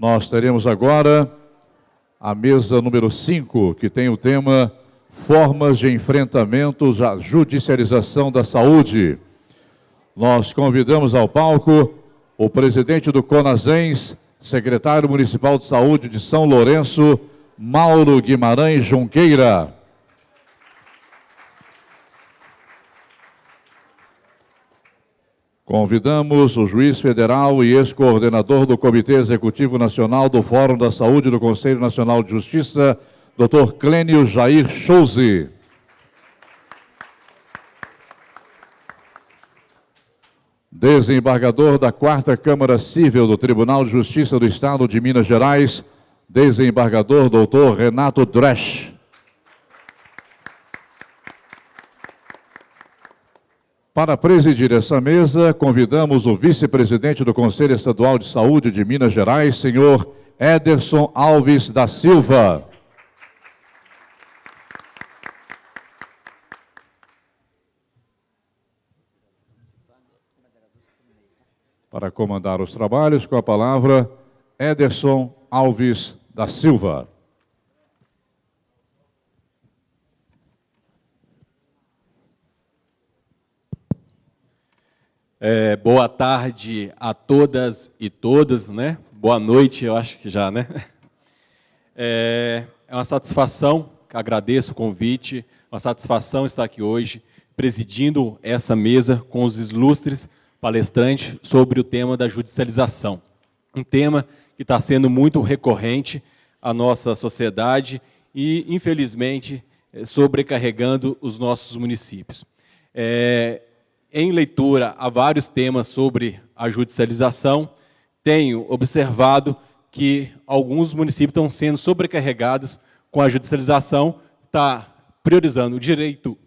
Nós teremos agora a mesa número 5, que tem o tema Formas de Enfrentamento à Judicialização da Saúde. Nós convidamos ao palco o presidente do CONASEMS, secretário municipal de saúde de São Lourenço, Mauro Guimarães Junqueira. Convidamos o juiz federal e ex-coordenador do Comitê Executivo Nacional do Fórum da Saúde do Conselho Nacional de Justiça, Dr. Clênio Jair Chouzi. Desembargador da 4ª Câmara Civil do Tribunal de Justiça do Estado de Minas Gerais, desembargador Dr. Renato Dresch. Para presidir essa mesa, convidamos o vice-presidente do Conselho Estadual de Saúde de Minas Gerais, senhor Ederson Alves da Silva. Para comandar os trabalhos, com a palavra, Ederson Alves da Silva. Boa tarde a todas e todos, né? Boa noite, eu acho que já, né? É uma satisfação, agradeço o convite, uma satisfação estar aqui hoje, presidindo essa mesa com os ilustres palestrantes sobre o tema da judicialização. Um tema que está sendo muito recorrente à nossa sociedade e, infelizmente, sobrecarregando os nossos municípios. Em leitura a vários temas sobre a judicialização, tenho observado que alguns municípios estão sendo sobrecarregados com a judicialização, está priorizando o direito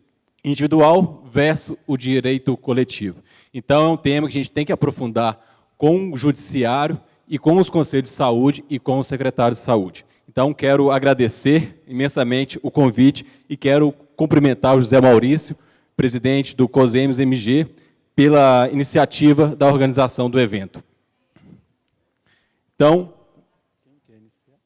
individual versus o direito coletivo. Então, é um tema que a gente tem que aprofundar com o judiciário e com os conselhos de saúde e com os secretários de saúde. Então, quero agradecer imensamente o convite e quero cumprimentar o José Maurício, presidente do COSEMS-MG, pela iniciativa da organização do evento. Então, quem quer iniciar?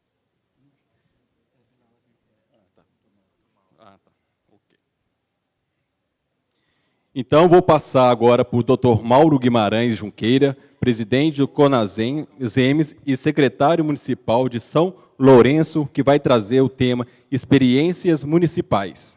Então, vou passar agora para o Dr. Mauro Guimarães Junqueira, presidente do CONASEMS e secretário municipal de São Lourenço, que vai trazer o tema Experiências Municipais.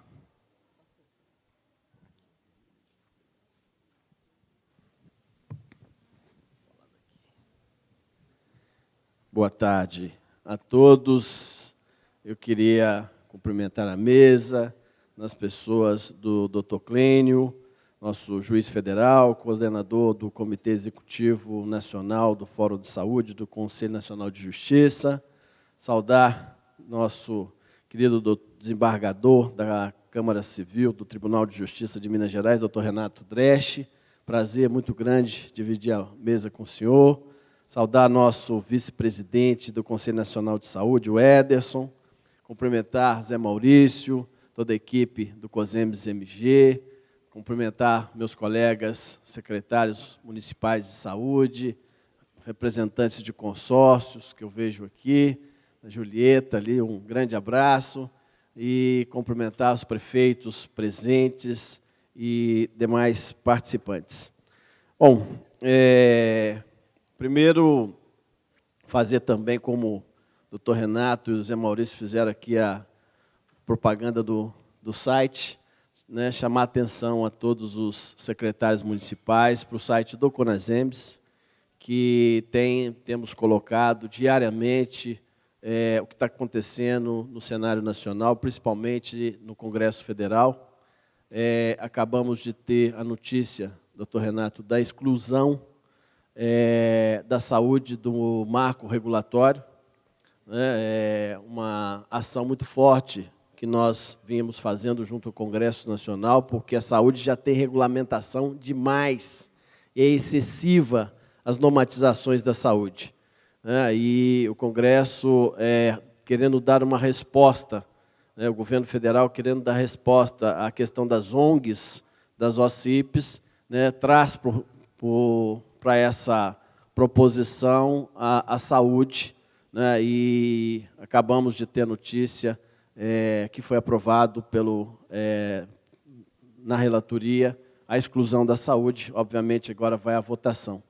Boa tarde a todos. Eu queria cumprimentar a mesa, nas pessoas do Dr. Clênio, nosso juiz federal, coordenador do Comitê Executivo Nacional do Fórum de Saúde do Conselho Nacional de Justiça, saudar nosso querido desembargador da Câmara Civil do Tribunal de Justiça de Minas Gerais, Dr. Renato Dresch. Prazer muito grande dividir a mesa com o senhor. Saudar nosso vice-presidente do Conselho Nacional de Saúde, o Ederson, cumprimentar Zé Maurício, toda a equipe do COSEMS-MG, cumprimentar meus colegas secretários municipais de saúde, representantes de consórcios que eu vejo aqui, a Julieta ali, um grande abraço, e cumprimentar os prefeitos presentes e demais participantes. Bom, primeiro, fazer também, como o doutor Renato e o Zé Maurício fizeram aqui a propaganda do site, né, chamar a atenção a todos os secretários municipais para o site do CONASEMS, que temos colocado diariamente o que está acontecendo no cenário nacional, principalmente no Congresso Federal. Acabamos de ter a notícia, doutor Renato, da exclusão da saúde do marco regulatório, né, uma ação muito forte que nós vínhamos fazendo junto ao Congresso Nacional, porque a saúde já tem regulamentação demais, e é excessiva as normatizações da saúde. E o Congresso querendo dar uma resposta, né, o governo federal querendo dar resposta à questão das ONGs, das OCIPs, né, traz para essa proposição a saúde, né, e acabamos de ter notícia que foi aprovado na relatoria a exclusão da saúde. Obviamente, agora vai à votação.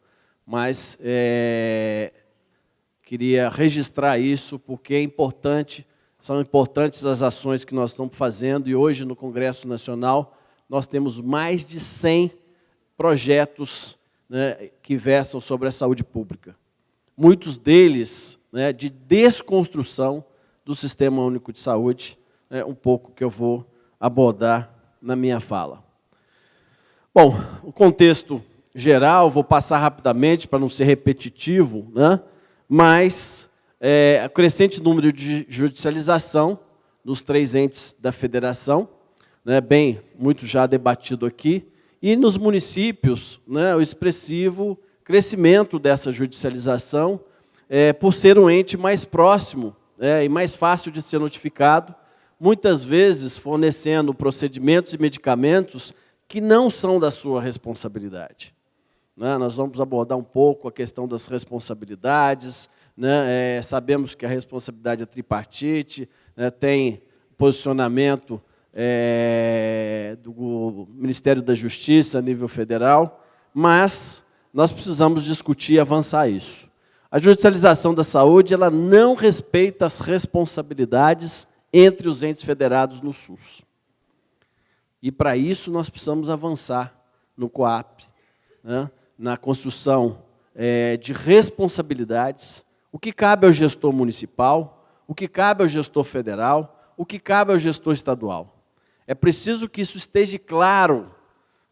Mas queria registrar isso, porque é importante, são importantes as ações que nós estamos fazendo, e hoje, no Congresso Nacional, nós temos mais de 100 projetos, né, que versam sobre a saúde pública. Muitos deles, né, de desconstrução do Sistema Único de Saúde, um pouco que eu vou abordar na minha fala. Bom, o contexto geral, vou passar rapidamente para não ser repetitivo, né, mas o crescente número de judicialização dos 3 entes da federação, né, muito já debatido aqui, e nos municípios, né, o expressivo crescimento dessa judicialização, por ser um ente mais próximo e mais fácil de ser notificado, muitas vezes fornecendo procedimentos e medicamentos que não são da sua responsabilidade. Né, nós vamos abordar um pouco a questão das responsabilidades, né, sabemos que a responsabilidade é tripartite, né, tem posicionamento do Ministério da Justiça a nível federal, mas nós precisamos discutir e avançar isso. A judicialização da saúde, ela não respeita as responsabilidades entre os entes federados no SUS. E, para isso, nós precisamos avançar no COAP, né, na construção de responsabilidades, o que cabe ao gestor municipal, o que cabe ao gestor federal, o que cabe ao gestor estadual. É preciso que isso esteja claro,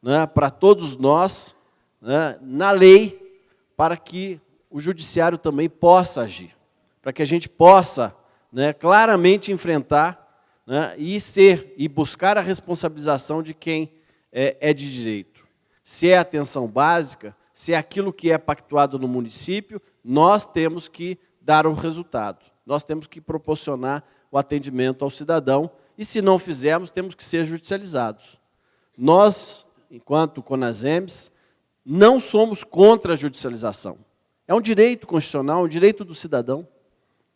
né, para todos nós, né, na lei, para que o judiciário também possa agir, para que a gente possa, né, claramente enfrentar, né, e buscar a responsabilização de quem é de direito. Se é atenção básica, se é aquilo que é pactuado no município, nós temos que dar o resultado, nós temos que proporcionar o atendimento ao cidadão, e se não fizermos, temos que ser judicializados. Nós, enquanto CONASEMS, não somos contra a judicialização. É um direito constitucional, um direito do cidadão.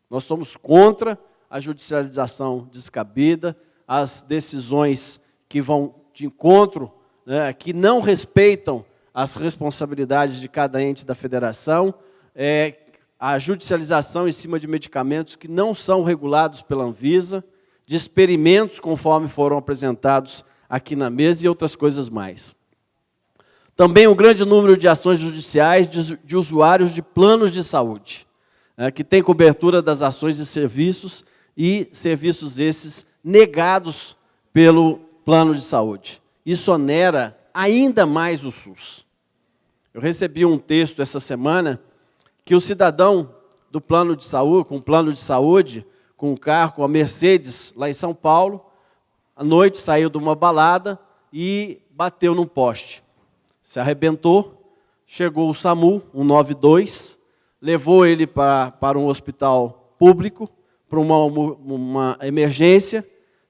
Nós somos contra a judicialização descabida, as decisões que vão de encontro, né, que não respeitam as responsabilidades de cada ente da federação, a judicialização em cima de medicamentos que não são regulados pela Anvisa, de experimentos conforme foram apresentados aqui na mesa e outras coisas mais. Também um grande número de ações judiciais de usuários de planos de saúde, que tem cobertura das ações e serviços esses negados pelo plano de saúde. Isso onera ainda mais o SUS. Eu recebi um texto essa semana que o cidadão do plano de saúde, com um carro, com a Mercedes, lá em São Paulo, à noite saiu de uma balada e bateu num poste. Se arrebentou, chegou o SAMU, 192, levou ele para um hospital público, para uma emergência,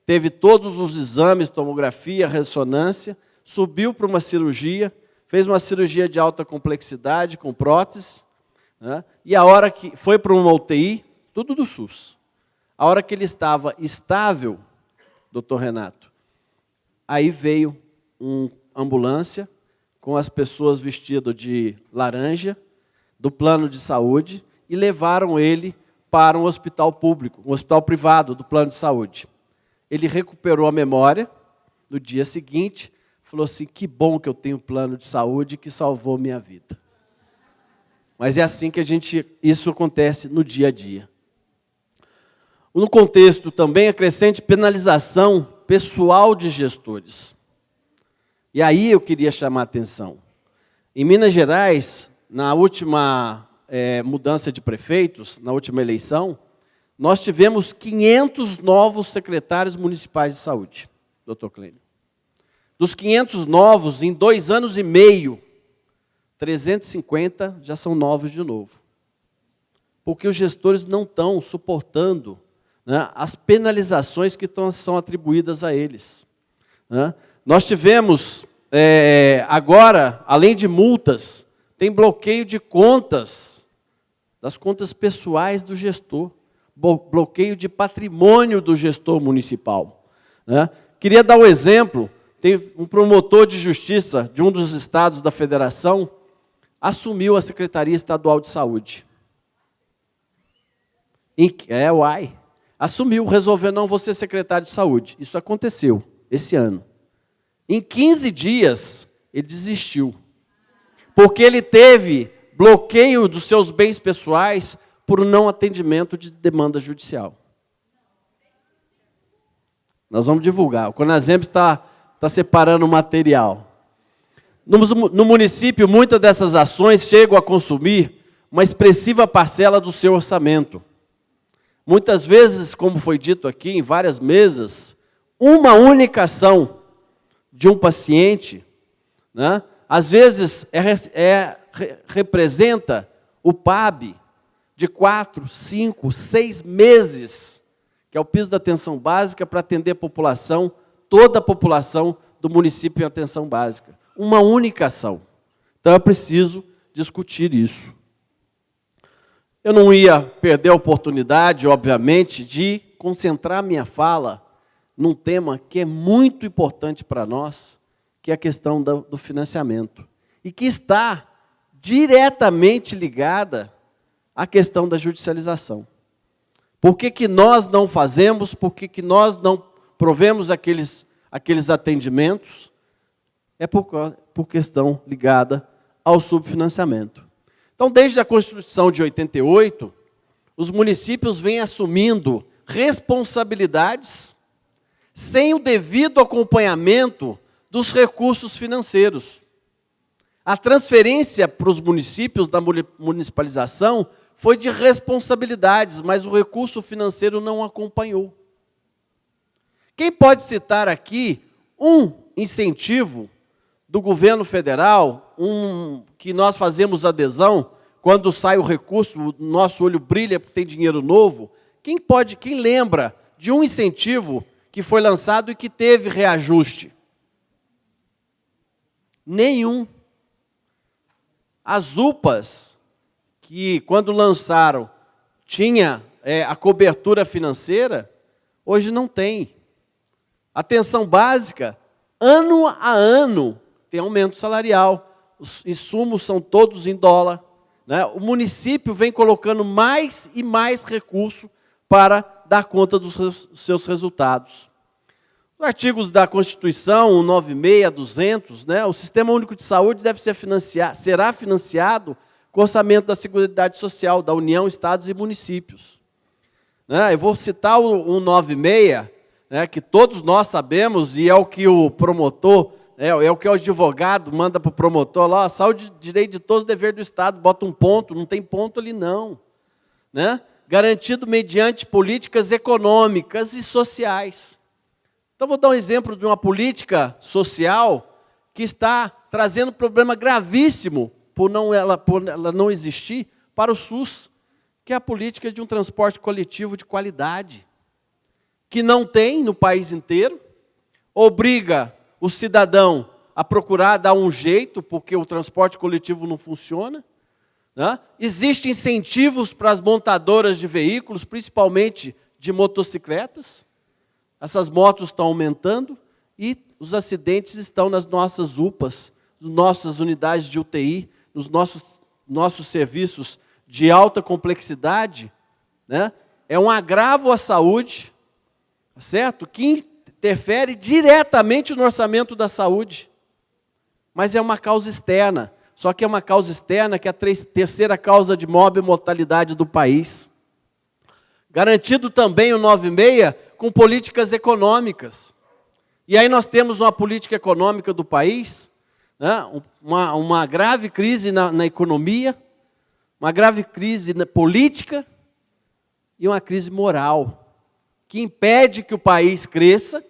teve todos os exames, tomografia, ressonância, subiu para uma cirurgia, fez uma cirurgia de alta complexidade, com prótese, né, e a hora que foi para uma UTI, tudo do SUS. A hora que ele estava estável, doutor Renato, aí veio uma ambulância com as pessoas vestidas de laranja, do plano de saúde, e levaram ele para um hospital público, um hospital privado do plano de saúde. Ele recuperou a memória, no dia seguinte, falou assim, que bom que eu tenho um plano de saúde que salvou minha vida. Mas é assim que isso acontece no dia a dia. No contexto também, a crescente penalização pessoal de gestores. E aí eu queria chamar a atenção. Em Minas Gerais, na última mudança de prefeitos, na última eleição, nós tivemos 500 novos secretários municipais de saúde, doutor Clênio. Dos 500 novos, em 2 anos e meio, 350 já são novos de novo. Porque os gestores não estão suportando, né, as penalizações que são atribuídas a eles. Né? Nós tivemos, agora, além de multas, tem bloqueio de contas das contas pessoais do gestor, bloqueio de patrimônio do gestor municipal, né? Queria dar um exemplo, tem um promotor de justiça de um dos estados da federação, assumiu a Secretaria Estadual de Saúde. Assumiu, resolveu, não vou ser secretário de saúde. Isso aconteceu esse ano. Em 15 dias, ele desistiu. Porque ele teve bloqueio dos seus bens pessoais por não atendimento de demanda judicial. Nós vamos divulgar. O Conazemp está separando o material. No município, muitas dessas ações chegam a consumir uma expressiva parcela do seu orçamento. Muitas vezes, como foi dito aqui em várias mesas, uma única ação de um paciente, né, às vezes representa o PAB de 4, 5, 6 meses, que é o piso da atenção básica para atender a população, toda a população do município em atenção básica. Uma única ação. Então é preciso discutir isso. Eu não ia perder a oportunidade, obviamente, de concentrar minha fala num tema que é muito importante para nós, que é a questão do financiamento, e que está diretamente ligada à questão da judicialização. Por que nós não fazemos, por que nós não provemos aqueles atendimentos? É por questão ligada ao subfinanciamento. Então, desde a Constituição de 88, os municípios vêm assumindo responsabilidades sem o devido acompanhamento dos recursos financeiros. A transferência para os municípios da municipalização foi de responsabilidades, mas o recurso financeiro não acompanhou. Quem pode citar aqui um incentivo do governo federal, que nós fazemos adesão, quando sai o recurso, o nosso olho brilha porque tem dinheiro novo? Quem lembra de um incentivo que foi lançado e que teve reajuste? Nenhum. As UPAs, que quando lançaram, tinha a cobertura financeira, hoje não tem. Atenção básica, ano a ano, tem aumento salarial, os insumos são todos em dólar, né? O município vem colocando mais e mais recurso para dar conta dos seus resultados. Os artigos da Constituição, 196, 200, né? O Sistema Único de Saúde será financiado com o orçamento da Seguridade Social, da União, Estados e municípios. Né? Eu vou citar o 196, né, que todos nós sabemos, e é o que o promotor, é o que o advogado manda para o promotor lá, saúde, direito de todos, dever do Estado, bota um ponto, não tem ponto ali não. Né? Garantido mediante políticas econômicas e sociais. Então, vou dar um exemplo de uma política social que está trazendo problema gravíssimo por ela não existir para o SUS, que é a política de um transporte coletivo de qualidade, que não tem no país inteiro, obriga o cidadão a procurar dar um jeito, porque o transporte coletivo não funciona. Né? Existem incentivos para as montadoras de veículos, principalmente de motocicletas. Essas motos estão aumentando e os acidentes estão nas nossas UPAs, nas nossas unidades de UTI, nos nossos serviços de alta complexidade. Né? É um agravo à saúde, certo? Que interfere diretamente no orçamento da saúde. Mas é uma causa externa. Só que é uma causa externa que é a terceira causa de maior mortalidade do país. Garantido também o 96 com políticas econômicas. E aí nós temos uma política econômica do país, né? uma grave crise na economia, uma grave crise na política e uma crise moral, que impede que o país cresça,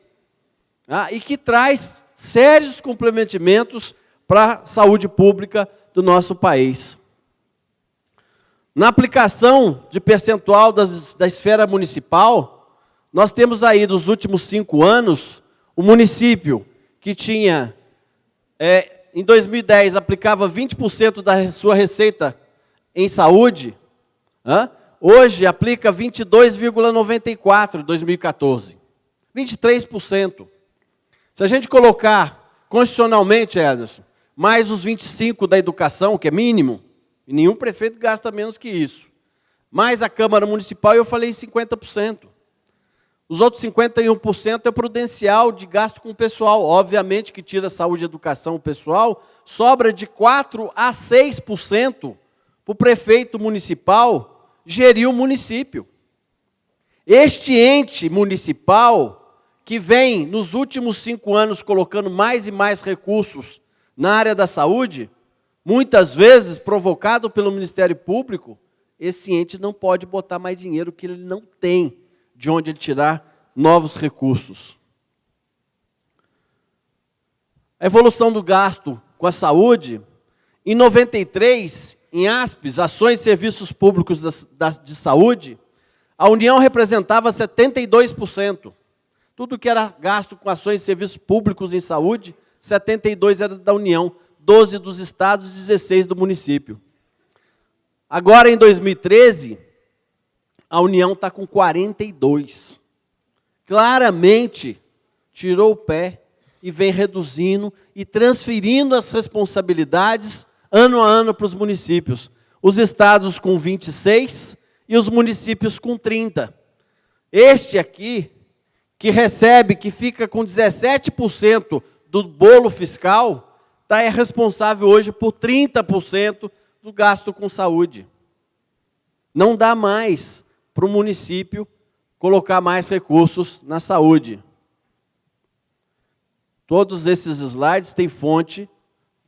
e que traz sérios comprometimentos para a saúde pública do nosso país. Na aplicação de percentual da esfera municipal, nós temos aí, nos últimos 5 anos, o município que tinha, em 2010, aplicava 20% da sua receita em saúde, Hoje aplica 22,94 em 2014. 23%. Se a gente colocar constitucionalmente, Ederson, mais os 25% da educação, que é mínimo, e nenhum prefeito gasta menos que isso, mais a Câmara Municipal, eu falei 50%. Os outros 51% é prudencial de gasto com o pessoal. Obviamente que tira saúde e educação o pessoal, sobra de 4% a 6% para o prefeito municipal gerir o município. Este ente municipal, que vem nos últimos 5 anos colocando mais e mais recursos na área da saúde, muitas vezes provocado pelo Ministério Público, esse ente não pode botar mais dinheiro que ele não tem de onde ele tirar novos recursos. A evolução do gasto com a saúde, em 93, em ASPES, Ações e Serviços Públicos de Saúde, a União representava 72%. Tudo que era gasto com ações e serviços públicos em saúde, 72% era da União, 12% dos estados e 16% do município. Agora, em 2013, a União está com 42%. Claramente, tirou o pé e vem reduzindo e transferindo as responsabilidades ano a ano para os municípios. Os estados com 26% e os municípios com 30%. Este aqui, que recebe, que fica com 17% do bolo fiscal, é responsável hoje por 30% do gasto com saúde. Não dá mais para o município colocar mais recursos na saúde. Todos esses slides têm fonte,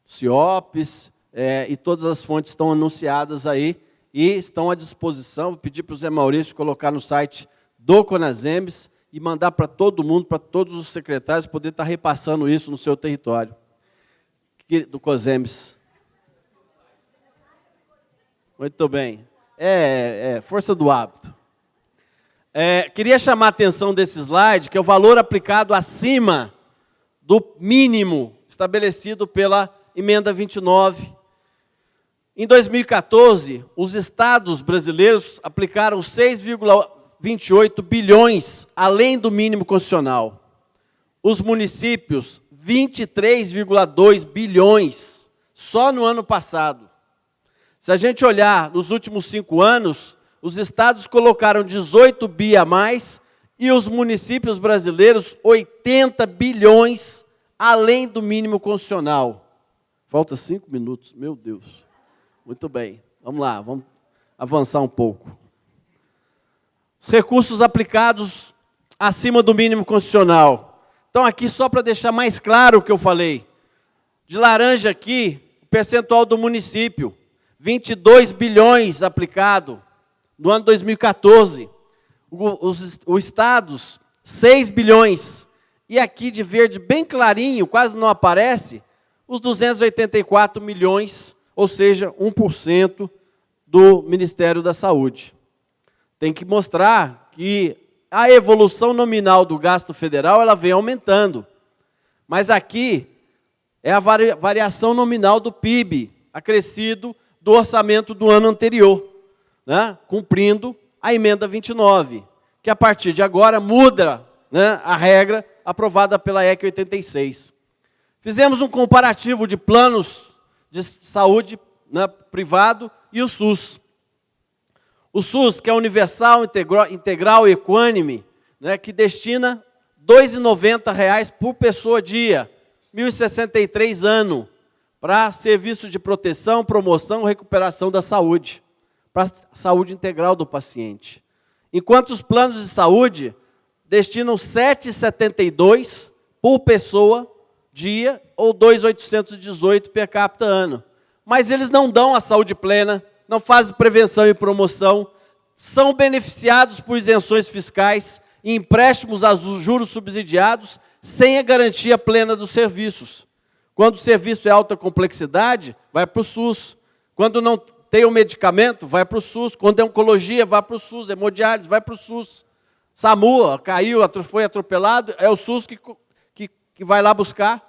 CIOPS, e todas as fontes estão anunciadas aí e estão à disposição. Vou pedir para o Zé Maurício colocar no site do Conasems e mandar para todo mundo, para todos os secretários, poder estar repassando isso no seu território. Do Conasems. Muito bem. Força do hábito. Queria chamar a atenção desse slide, que é o valor aplicado acima do mínimo estabelecido pela emenda 29. Em 2014, os estados brasileiros aplicaram 6,28 bilhões, além do mínimo constitucional. Os municípios, 23,2 bilhões, só no ano passado. Se a gente olhar nos últimos 5 anos, os estados colocaram 18 bi a mais e os municípios brasileiros 80 bilhões, além do mínimo constitucional. Falta 5 minutos, meu Deus. Muito bem, vamos lá, vamos avançar um pouco. Os recursos aplicados acima do mínimo constitucional. Então, aqui, só para deixar mais claro o que eu falei. De laranja aqui, o percentual do município, 22 bilhões aplicado no ano 2014. Os estados, 6 bilhões. E aqui de verde, bem clarinho, quase não aparece, os 284 milhões, ou seja, 1% do Ministério da Saúde. Tem que mostrar que a evolução nominal do gasto federal ela vem aumentando. Mas aqui é a variação nominal do PIB, acrescido do orçamento do ano anterior, né, cumprindo a emenda 29, que a partir de agora muda, né, a regra aprovada pela EC 86. Fizemos um comparativo de planos de saúde, né, privado e o SUS. O SUS, que é universal, integral e equânime, né, que destina R$ 2,90 por pessoa dia, 1.063 ano, para serviço de proteção, promoção e recuperação da saúde, para a saúde integral do paciente. Enquanto os planos de saúde destinam R$ 7,72 por pessoa dia, ou R$ 2.818 per capita ano. Mas eles não dão a saúde plena, não fazem prevenção e promoção, são beneficiados por isenções fiscais e empréstimos a juros subsidiados, sem a garantia plena dos serviços. Quando o serviço é alta complexidade, vai para o SUS. Quando não tem o medicamento, vai para o SUS. Quando é oncologia, vai para o SUS. Hemodiálise, vai para o SUS. SAMU, caiu, foi atropelado, é o SUS que vai lá buscar.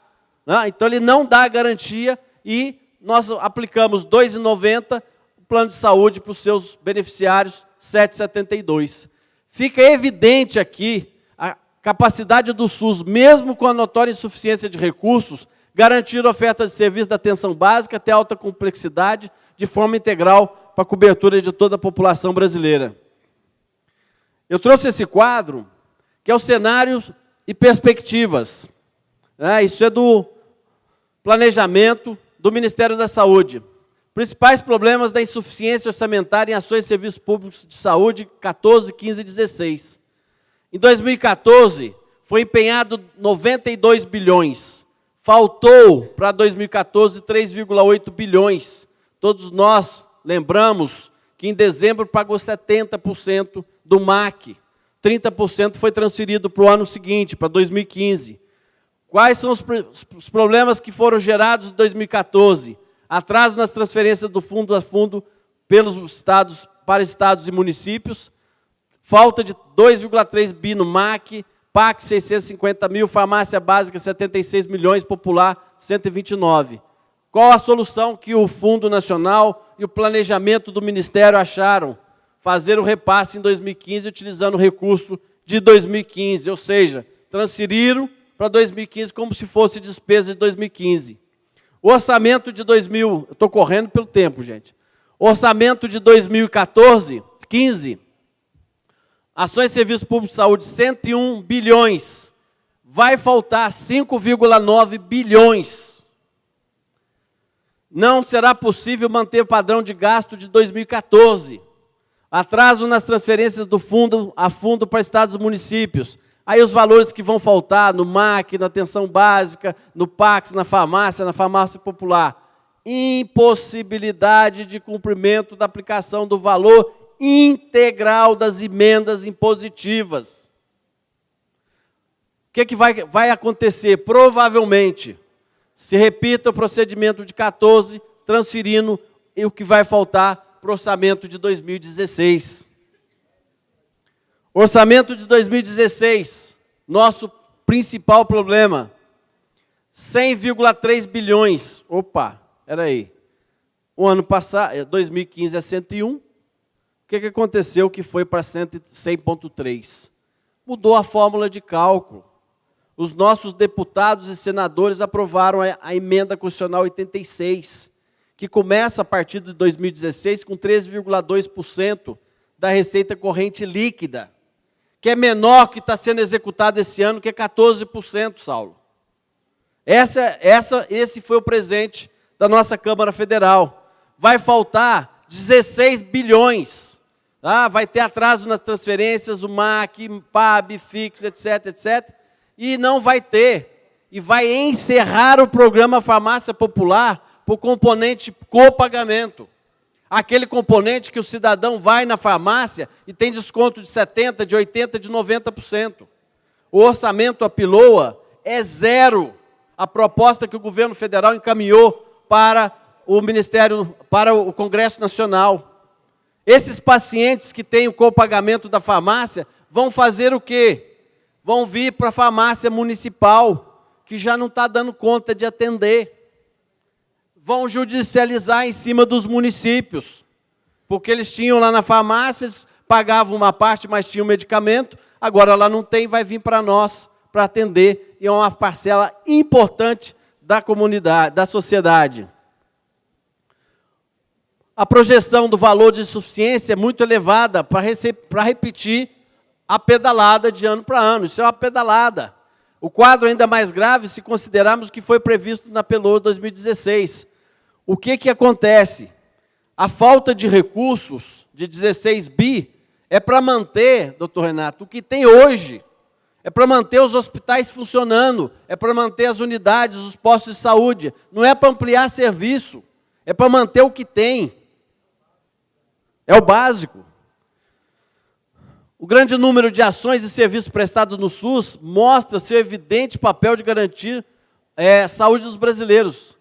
Né? Então, ele não dá garantia e nós aplicamos R$ 2,90, plano de saúde para os seus beneficiários, 7,72. Fica evidente aqui a capacidade do SUS, mesmo com a notória insuficiência de recursos, garantir ofertas de serviços da atenção básica até alta complexidade, de forma integral, para a cobertura de toda a população brasileira. Eu trouxe esse quadro, que é o cenário e perspectivas. Isso é do planejamento do Ministério da Saúde. Principais problemas da insuficiência orçamentária em ações e serviços públicos de saúde, 14, 15 e 16. Em 2014, foi empenhado 92 bilhões. Faltou para 2014 3,8 bilhões. Todos nós lembramos que em dezembro pagou 70% do MAC. 30% foi transferido para o ano seguinte, para 2015. Quais são os problemas que foram gerados em 2014? Atraso nas transferências do fundo a fundo pelos estados, para estados e municípios, falta de 2,3 bi no MAC, PAC 650 mil, farmácia básica 76 milhões, popular 129. Qual a solução que o Fundo Nacional e o planejamento do Ministério acharam? Fazer o repasse em 2015 utilizando o recurso de 2015, ou seja, transferiram para 2015 como se fosse despesa de 2015. O orçamento de estou correndo pelo tempo, gente. O orçamento de 2014, 15, ações e serviços públicos de saúde, 101 bilhões. Vai faltar 5,9 bilhões. Não será possível manter o padrão de gasto de 2014. Atraso nas transferências do fundo a fundo para estados e municípios. Aí os valores que vão faltar no MAC, na atenção básica, no PAX, na farmácia popular. Impossibilidade de cumprimento da aplicação do valor integral das emendas impositivas. O que vai acontecer? Provavelmente, se repita o procedimento de 14, transferindo o que vai faltar para o orçamento de 2016. Orçamento de 2016, nosso principal problema, 100,3 bilhões. Opa, era aí. O ano passado, 2015 é 101. O que aconteceu que foi para 100,3? Mudou a fórmula de cálculo. Os nossos deputados e senadores aprovaram a emenda constitucional 86, que começa a partir de 2016 com 13,2% da receita corrente líquida, que é menor que está sendo executado esse ano, que é 14%, Saulo. Esse foi o presente da nossa Câmara Federal. Vai faltar 16 bilhões. Vai ter atraso nas transferências, o MAC, PAB, FIX, etc. E não vai ter. E vai encerrar o programa Farmácia Popular por componente copagamento. Aquele componente que o cidadão vai na farmácia e tem desconto de 70%, de 80%, de 90%. O orçamento APILOA é zero. A proposta que o governo federal encaminhou para o Ministério, para o Congresso Nacional. Esses pacientes que têm o copagamento da farmácia vão fazer o quê? Vão vir para a farmácia municipal, que já não está dando conta de atender. Vão judicializar em cima dos municípios, porque eles tinham lá na farmácia, pagavam uma parte, mas tinham medicamento, agora lá não tem, vai vir para nós, para atender, e é uma parcela importante da comunidade, da sociedade. A projeção do valor de insuficiência é muito elevada para repetir a pedalada de ano para ano, isso é uma pedalada. O quadro ainda mais grave se considerarmos que foi previsto na PELOA 2016. O que acontece? A falta de recursos de 16 bi é para manter, doutor Renato, o que tem hoje. É para manter os hospitais funcionando, é para manter as unidades, os postos de saúde. Não é para ampliar serviço, é para manter o que tem. É o básico. O grande número de ações e serviços prestados no SUS mostra seu evidente papel de garantir a saúde dos brasileiros.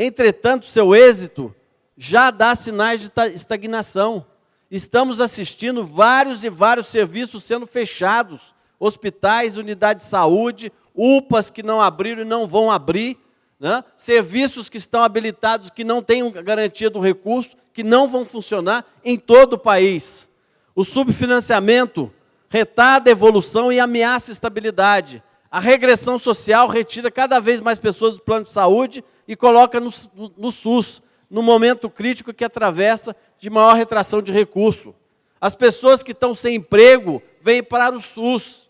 Entretanto, seu êxito já dá sinais de estagnação. Estamos assistindo vários e vários serviços sendo fechados, hospitais, unidades de saúde, UPAs que não abriram e não vão abrir, né? Serviços que estão habilitados que não têm garantia do recurso, que não vão funcionar em todo o país. O subfinanciamento retarda a evolução e ameaça a estabilidade. A regressão social retira cada vez mais pessoas do plano de saúde e coloca no SUS, no momento crítico que atravessa de maior retração de recurso. As pessoas que estão sem emprego vêm para o SUS.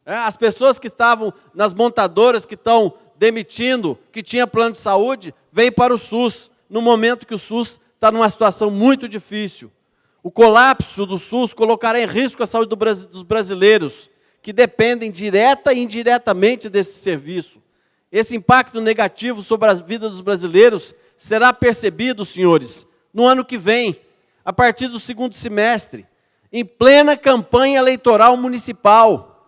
As pessoas que estavam nas montadoras, que estão demitindo, que tinha plano de saúde, vêm para o SUS, no momento que o SUS está numa situação muito difícil. O colapso do SUS colocará em risco a saúde dos brasileiros, que dependem direta e indiretamente desse serviço. Esse impacto negativo sobre a vida dos brasileiros será percebido, senhores, no ano que vem, a partir do segundo semestre, em plena campanha eleitoral municipal.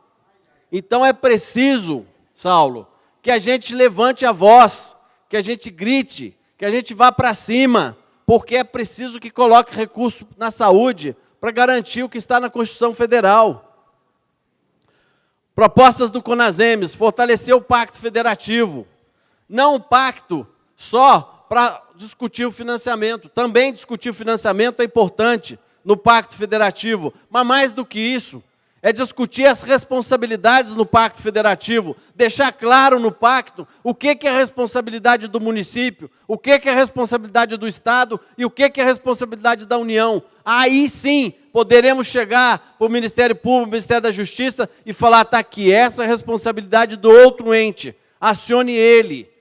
Então é preciso, Saulo, que a gente levante a voz, que a gente grite, que a gente vá para cima, porque é preciso que coloque recurso na saúde para garantir o que está na Constituição Federal. Propostas do CONASEMES, fortalecer o pacto federativo. Não um pacto só para discutir o financiamento. Também discutir o financiamento é importante no pacto federativo. Mas mais do que isso, é discutir as responsabilidades no pacto federativo. Deixar claro no pacto o que é responsabilidade do município, o que é responsabilidade do Estado e o que é responsabilidade da União. Aí sim, poderemos chegar para o Ministério Público, Ministério da Justiça e falar, está aqui, essa é a responsabilidade do outro ente, acione ele.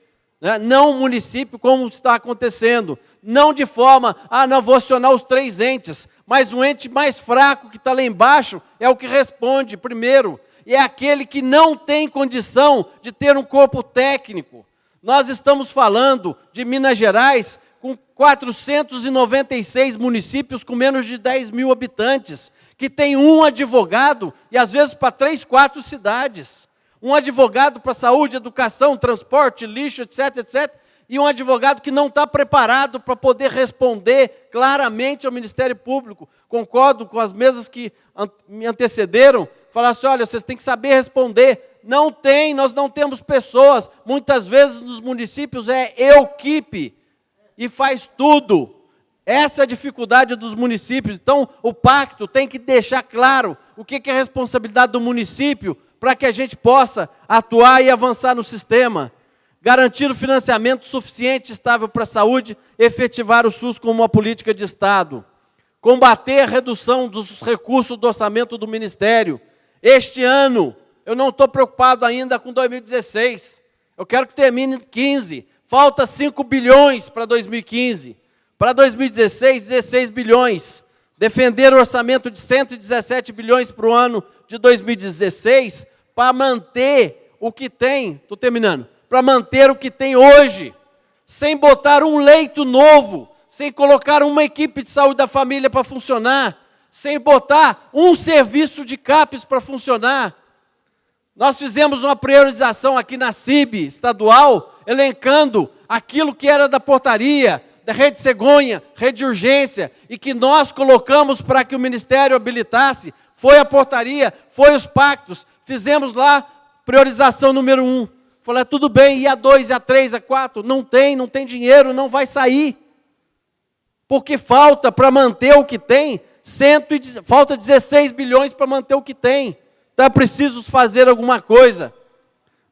Não o município, como está acontecendo. Não de forma, não, vou acionar os 3 entes, mas o ente mais fraco que está lá embaixo é o que responde primeiro. E é aquele que não tem condição de ter um corpo técnico. Nós estamos falando de Minas Gerais, com 496 municípios com menos de 10 mil habitantes, que tem um advogado, e às vezes para 3, 4 cidades. Um advogado para saúde, educação, transporte, lixo, etc, etc, e um advogado que não está preparado para poder responder claramente ao Ministério Público. Concordo com as mesas que me antecederam, falar assim, olha, vocês têm que saber responder. Não tem, nós não temos pessoas. Muitas vezes nos municípios é equipe e faz tudo. Essa é a dificuldade dos municípios. Então, o pacto tem que deixar claro o que é responsabilidade do município para que a gente possa atuar e avançar no sistema. Garantir o financiamento suficiente e estável para a saúde, efetivar o SUS como uma política de Estado. Combater a redução dos recursos do orçamento do Ministério. Este ano, eu não estou preocupado ainda com 2016. Eu quero que termine 15. Falta 5 bilhões para 2015. Para 2016, 16 bilhões. Defender o orçamento de 117 bilhões para o ano de 2016, para manter o que tem, estou terminando, para manter o que tem hoje, sem botar um leito novo, sem colocar uma equipe de saúde da família para funcionar, sem botar um serviço de CAPES para funcionar. Nós fizemos uma priorização aqui na CIB estadual, elencando aquilo que era da portaria, da Rede Cegonha, Rede de Urgência, e que nós colocamos para que o Ministério habilitasse, foi a portaria, foi os pactos, fizemos lá priorização número 1. Falei, tudo bem, e a 2, e a 3, a 4? Não tem dinheiro, não vai sair. Porque falta para manter o que tem, falta 16 bilhões para manter o que tem. Então é preciso fazer alguma coisa.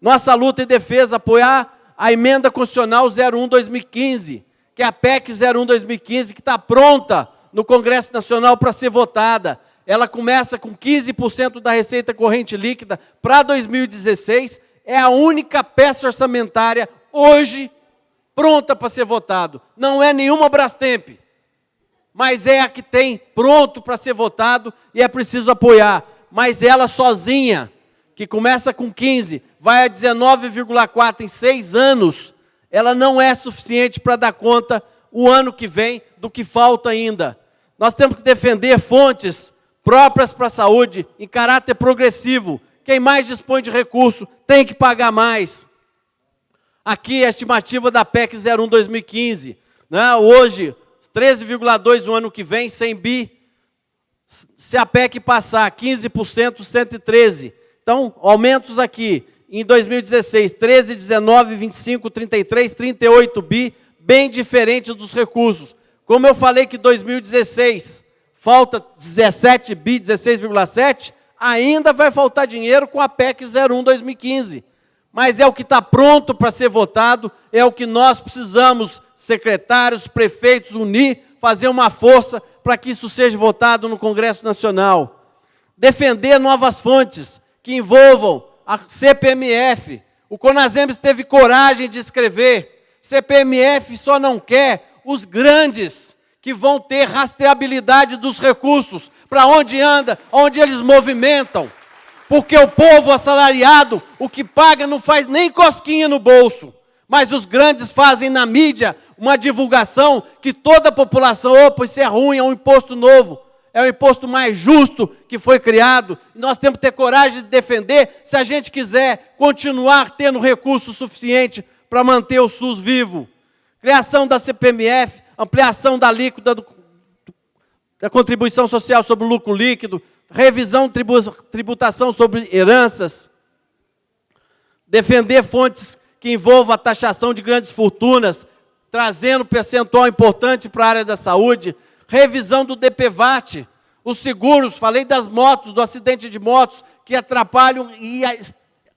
Nossa luta e defesa, apoiar a emenda constitucional 01/2015, que é a PEC 01/2015, que está pronta no Congresso Nacional para ser votada. Ela começa com 15% da receita corrente líquida para 2016, é a única peça orçamentária hoje pronta para ser votado. Não é nenhuma Brastemp, mas é a que tem pronto para ser votado e é preciso apoiar. Mas ela sozinha, que começa com 15, vai a 19,4 em 6 anos, ela não é suficiente para dar conta o ano que vem do que falta ainda. Nós temos que defender fontes próprias para a saúde em caráter progressivo. Quem mais dispõe de recurso tem que pagar mais. Aqui a estimativa da PEC 01/2015. Né? Hoje, 13,2 no ano que vem, 100 bi. Se a PEC passar 15%, 113. Então, aumentos aqui. Em 2016, 13, 19, 25, 33, 38 bi, bem diferente dos recursos. Como eu falei que 2016 falta 17 bi, 16,7, ainda vai faltar dinheiro com a PEC 01/2015. Mas é o que está pronto para ser votado, é o que nós precisamos, secretários, prefeitos, unir, fazer uma força para que isso seja votado no Congresso Nacional. Defender novas fontes que envolvam a CPMF. O Conasems teve coragem de escrever. CPMF só não quer os grandes que vão ter rastreabilidade dos recursos, para onde anda, onde eles movimentam. Porque o povo assalariado, o que paga não faz nem cosquinha no bolso. Mas os grandes fazem na mídia uma divulgação que toda a população, opa, isso é ruim, é um imposto novo. É o imposto mais justo que foi criado. E nós temos que ter coragem de defender se a gente quiser continuar tendo recurso suficiente para manter o SUS vivo. Criação da CPMF, ampliação da alíquota da contribuição social sobre o lucro líquido, revisão tributação sobre heranças, defender fontes que envolvam a taxação de grandes fortunas, trazendo percentual importante para a área da saúde, revisão do DPVAT, os seguros, falei das motos, do acidente de motos, que atrapalham e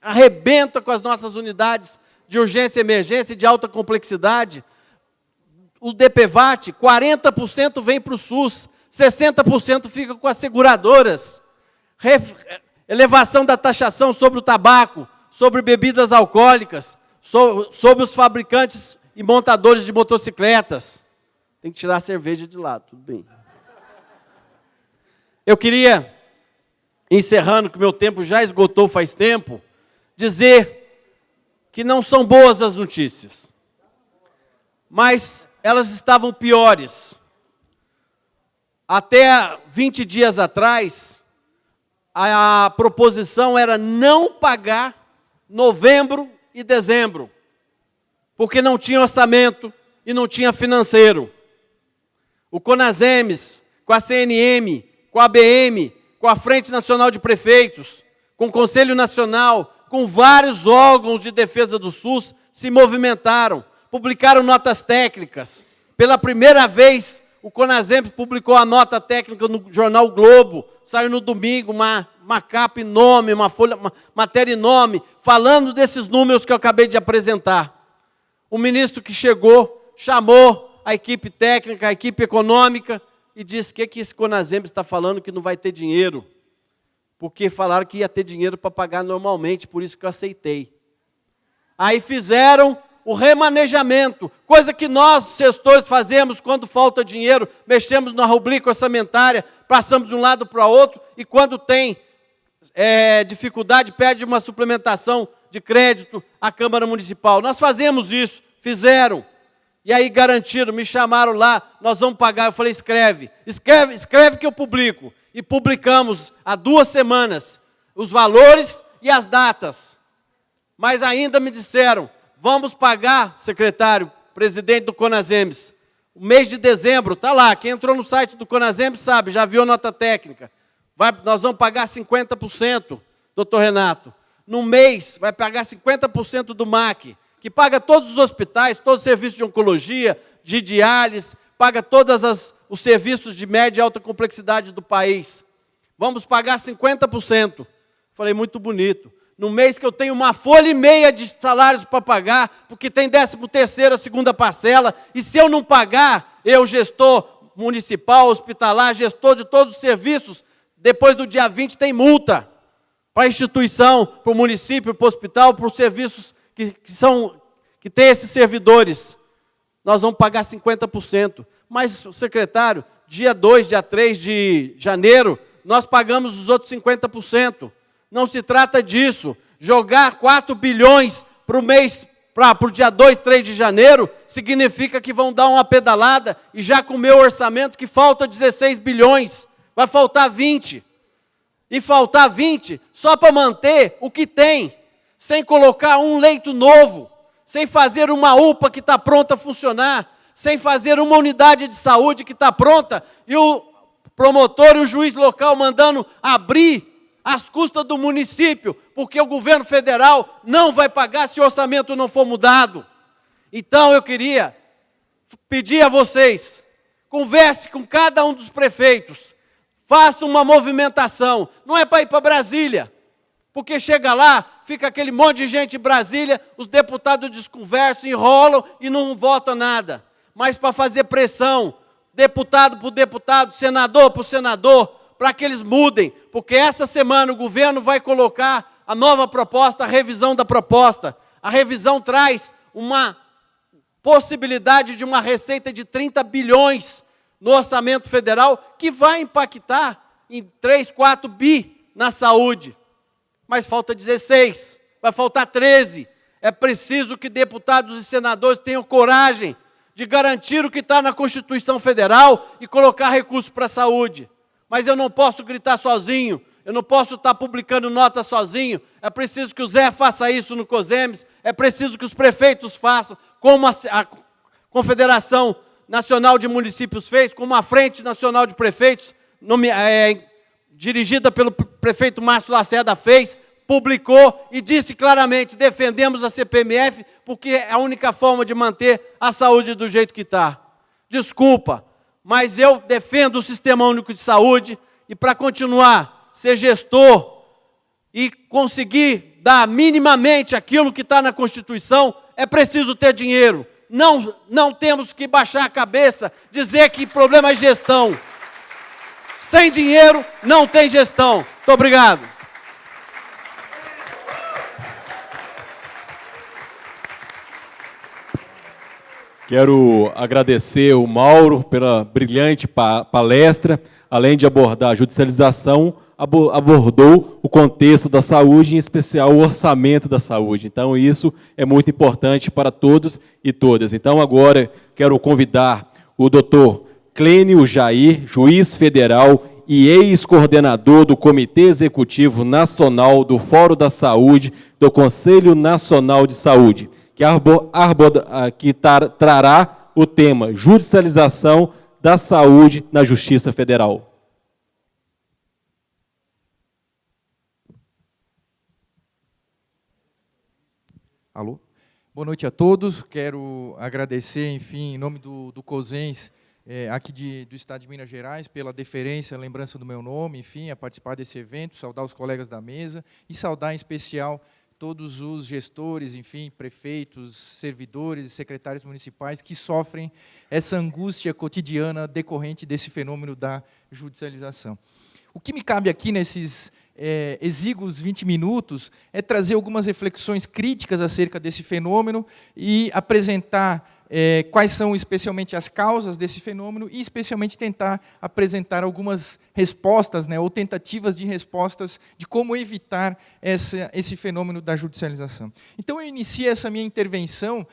arrebentam com as nossas unidades de urgência e emergência e de alta complexidade. O DPVAT, 40% vem para o SUS, 60% fica com as seguradoras. Elevação da taxação sobre o tabaco, sobre bebidas alcoólicas, sobre os fabricantes e montadores de motocicletas. Tem que tirar a cerveja de lá, tudo bem. Eu queria, encerrando, que meu tempo já esgotou faz tempo, dizer que não são boas as notícias, mas elas estavam piores. Até 20 dias atrás, a proposição era não pagar novembro e dezembro, porque não tinha orçamento e não tinha financeiro. O Conasems, com a CNM, com a ABM, com a Frente Nacional de Prefeitos, com o Conselho Nacional, com vários órgãos de defesa do SUS, se movimentaram, publicaram notas técnicas. Pela primeira vez, o Conasems publicou a nota técnica no jornal Globo, saiu no domingo, uma capa enorme, uma matéria enorme, falando desses números que eu acabei de apresentar. O ministro que chegou, chamou a equipe técnica, a equipe econômica, e disse: o que esse Conasems está falando que não vai ter dinheiro? Porque falaram que ia ter dinheiro para pagar normalmente, por isso que eu aceitei. Aí fizeram o remanejamento, coisa que nós, gestores, fazemos quando falta dinheiro, mexemos na rubrica orçamentária, passamos de um lado para o outro, e quando tem dificuldade, pede uma suplementação de crédito à Câmara Municipal. Nós fazemos isso, fizeram. E aí garantiram, me chamaram lá, nós vamos pagar. Eu falei: escreve que eu publico. E publicamos há 2 semanas os valores e as datas. Mas ainda me disseram: vamos pagar, secretário, presidente do Conasems, o mês de dezembro, está lá, quem entrou no site do Conasems sabe, já viu a nota técnica. Nós vamos pagar 50%, doutor Renato. No mês, vai pagar 50% do MAC, que paga todos os hospitais, todos os serviços de oncologia, de diálise, paga todos os serviços de média e alta complexidade do país. Vamos pagar 50%. Falei: muito bonito. No mês que eu tenho 1,5 folha de salários para pagar, porque tem 13º, a segunda parcela, e se eu não pagar, eu, gestor municipal, hospitalar, gestor de todos os serviços, depois do dia 20 tem multa para a instituição, para o município, para o hospital, para os serviços que tem esses servidores. Nós vamos pagar 50%. Mas, secretário, dia 2, dia 3 de janeiro, nós pagamos os outros 50%. Não se trata disso. Jogar 4 bilhões para o mês, para o dia 2, 3 de janeiro, significa que vão dar uma pedalada, e já com o meu orçamento que falta 16 bilhões, vai faltar 20. E faltar 20 só para manter o que tem, sem colocar um leito novo, sem fazer uma UPA que está pronta a funcionar, sem fazer uma unidade de saúde que está pronta, e o promotor e o juiz local mandando abrir às custas do município, porque o governo federal não vai pagar se o orçamento não for mudado. Então eu queria pedir a vocês, converse com cada um dos prefeitos, faça uma movimentação. Não é para ir para Brasília, porque chega lá, fica aquele monte de gente em Brasília, os deputados desconversam, enrolam e não votam nada. Mas para fazer pressão, deputado por deputado, senador por senador, para que eles mudem, porque essa semana o governo vai colocar a nova proposta, a revisão da proposta. A revisão traz uma possibilidade de uma receita de 30 bilhões no orçamento federal, que vai impactar em 3, 4 bi na saúde. Mas falta 16, vai faltar 13. É preciso que deputados e senadores tenham coragem de garantir o que está na Constituição Federal e colocar recursos para a saúde. Mas eu não posso gritar sozinho, eu não posso estar publicando nota sozinho, é preciso que o Zé faça isso no COSEMES, é preciso que os prefeitos façam, como a Confederação Nacional de Municípios fez, como a Frente Nacional de Prefeitos, dirigida pelo prefeito Márcio Lacerda fez, publicou e disse claramente, defendemos a CPMF porque é a única forma de manter a saúde do jeito que está. Desculpa, mas eu defendo o Sistema Único de Saúde e para continuar, ser gestor e conseguir dar minimamente aquilo que está na Constituição, é preciso ter dinheiro. Não temos que baixar a cabeça, dizer que problema é gestão. Sem dinheiro, não tem gestão. Muito obrigado. Quero agradecer o Mauro pela brilhante palestra. Além de abordar a judicialização, abordou o contexto da saúde, em especial o orçamento da saúde. Então, isso é muito importante para todos e todas. Então, agora, quero convidar o doutor Clênio Jair, juiz federal e ex-coordenador do Comitê Executivo Nacional do Fórum da Saúde, do Conselho Nacional de Saúde, que trará o tema Judicialização da Saúde na Justiça Federal. Alô? Boa noite a todos. Quero agradecer, enfim, em nome do COSEMES, aqui do Estado de Minas Gerais, pela deferência, a lembrança do meu nome, enfim, a participar desse evento, saudar os colegas da mesa e saudar em especial todos os gestores, enfim, prefeitos, servidores e secretários municipais que sofrem essa angústia cotidiana decorrente desse fenômeno da judicialização. O que me cabe aqui nesses exíguos 20 minutos é trazer algumas reflexões críticas acerca desse fenômeno e apresentar quais são especialmente as causas desse fenômeno e especialmente tentar apresentar algumas respostas, ou tentativas de respostas de como evitar esse fenômeno da judicialização. Então, eu inicio essa minha intervenção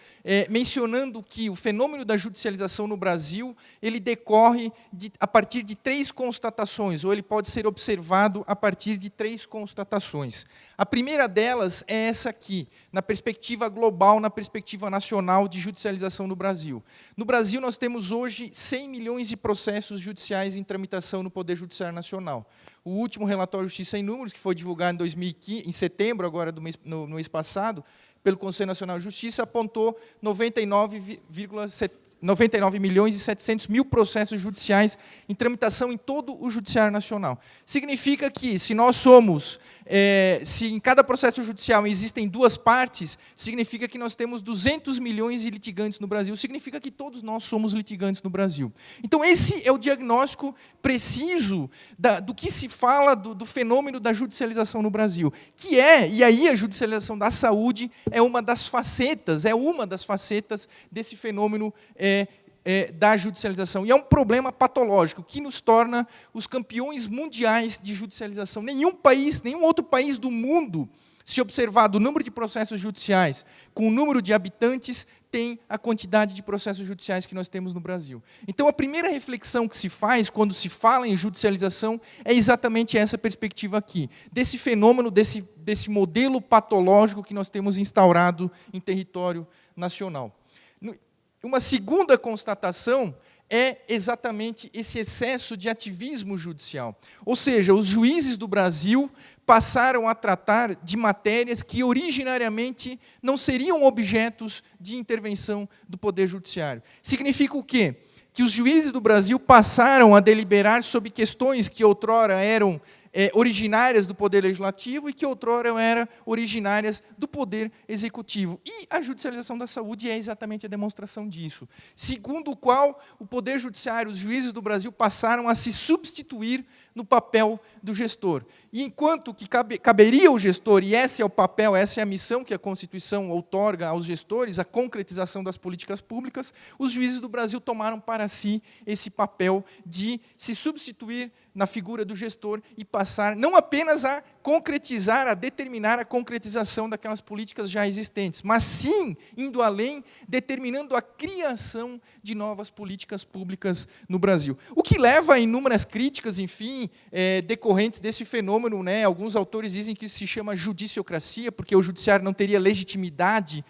mencionando que o fenômeno da judicialização no Brasil, ele decorre a partir de 3 constatações, ou ele pode ser observado a partir de 3 constatações. A primeira delas é essa aqui, na perspectiva global, na perspectiva nacional de judicialização no Brasil. No Brasil, nós temos hoje 100 milhões de processos judiciais em tramitação no Poder Judiciário Nacional. O último relatório Justiça em Números, que foi divulgado em setembro agora no mês passado, pelo Conselho Nacional de Justiça, apontou 99 milhões e 700 mil processos judiciais em tramitação em todo o Judiciário Nacional. Significa que, se nós somos, se em cada processo judicial existem 2 partes, significa que nós temos 200 milhões de litigantes no Brasil, significa que todos nós somos litigantes no Brasil. Então, esse é o diagnóstico preciso do que se fala do fenômeno da judicialização no Brasil, que e aí a judicialização da saúde é uma das facetas desse fenômeno da judicialização. E é um problema patológico que nos torna os campeões mundiais de judicialização. Nenhum outro país do mundo, se observar do número de processos judiciais com o número de habitantes, tem a quantidade de processos judiciais que nós temos no Brasil. Então, a primeira reflexão que se faz quando se fala em judicialização é exatamente essa perspectiva aqui, desse fenômeno, desse modelo patológico que nós temos instaurado em território nacional. Uma segunda constatação é exatamente esse excesso de ativismo judicial. Ou seja, os juízes do Brasil passaram a tratar de matérias que originariamente não seriam objetos de intervenção do Poder Judiciário. Significa o quê? que os juízes do Brasil passaram a deliberar sobre questões que outrora eram originárias do Poder Legislativo e que outrora eram originárias do Poder Executivo. E a judicialização da saúde é exatamente a demonstração disso, segundo o qual o Poder Judiciário, os juízes do Brasil passaram a se substituir no papel do gestor. E enquanto que caberia ao gestor, e esse é o papel, essa é a missão que a Constituição outorga aos gestores, a concretização das políticas públicas, os juízes do Brasil tomaram para si esse papel de se substituir na figura do gestor e passar não apenas a concretizar, a determinar a concretização daquelas políticas já existentes, mas sim, indo além, determinando a criação de novas políticas públicas no Brasil. O que leva a inúmeras críticas, enfim, decorrentes desse fenômeno, né? Alguns autores dizem que isso se chama judiciocracia, porque o judiciário não teria legitimidade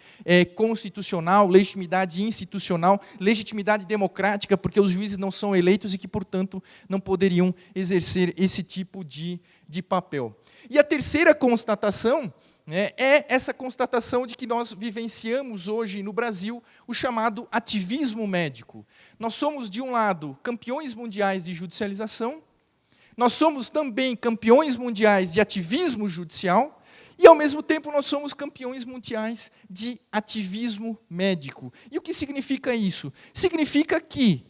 constitucional, legitimidade institucional, legitimidade democrática, porque os juízes não são eleitos e que, portanto, não poderiam exercer esse tipo de papel. E a terceira constatação, né, é essa constatação de que nós vivenciamos hoje no Brasil o chamado ativismo médico. Nós somos, de um lado, campeões mundiais de judicialização, nós somos também campeões mundiais de ativismo judicial, e, ao mesmo tempo, nós somos campeões mundiais de ativismo médico. E o que significa isso? Significa que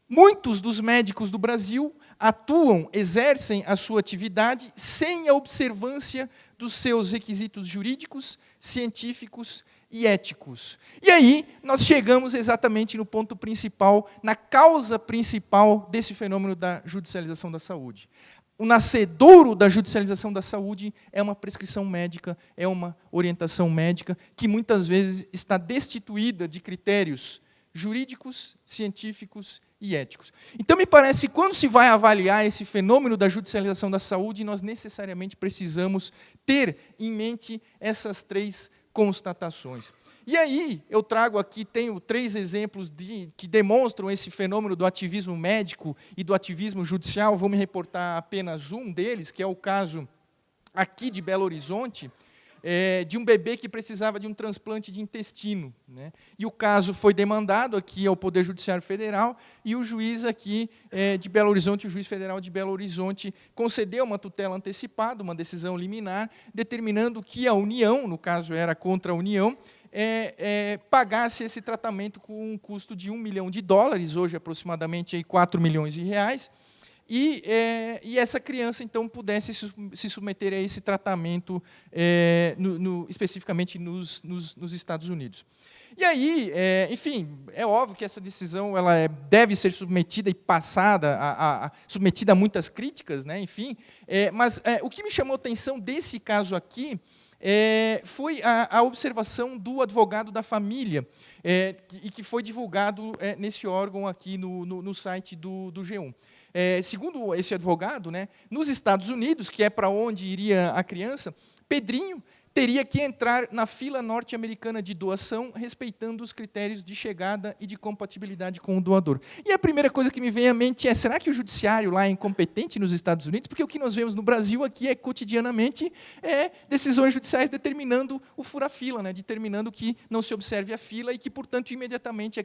muitos dos médicos do Brasil atuam, exercem a sua atividade sem a observância dos seus requisitos jurídicos, científicos e éticos. E aí, nós chegamos exatamente no ponto principal, na causa principal desse fenômeno da judicialização da saúde. O nascedouro da judicialização da saúde é uma prescrição médica, é uma orientação médica, que muitas vezes está destituída de critérios jurídicos, científicos e éticos. Então, me parece que quando se vai avaliar esse fenômeno da judicialização da saúde, nós necessariamente precisamos ter em mente essas três constatações. E aí, eu trago aqui, tenho 3 exemplos que demonstram esse fenômeno do ativismo médico e do ativismo judicial. Vou me reportar apenas um deles, que é o caso aqui de Belo Horizonte, de um bebê que precisava de um transplante de intestino, né? E o caso foi demandado aqui ao Poder Judiciário Federal, e o juiz aqui de Belo Horizonte, o juiz federal de Belo Horizonte, concedeu uma tutela antecipada, uma decisão liminar, determinando que a União, no caso era contra a União, pagasse esse tratamento com um custo de $1 milhão, hoje aproximadamente aí 4 milhões de reais, e essa criança, então, pudesse se submeter a esse tratamento, especificamente nos Estados Unidos. E aí, enfim, é óbvio que essa decisão ela deve ser submetida e passada, submetida a muitas críticas, né, enfim, mas o que me chamou a atenção desse caso aqui foi a observação do advogado da família, e que foi divulgado nesse órgão aqui no site do G1. Segundo esse advogado, né, nos Estados Unidos, que é para onde iria a criança, Pedrinho teria que entrar na fila norte-americana de doação, respeitando os critérios de chegada e de compatibilidade com o doador. E a primeira coisa que me vem à mente é, será que o judiciário lá é incompetente nos Estados Unidos? Porque o que nós vemos no Brasil aqui cotidianamente, decisões judiciais determinando o fura-fila, né, determinando que não se observe a fila e que, portanto, imediatamente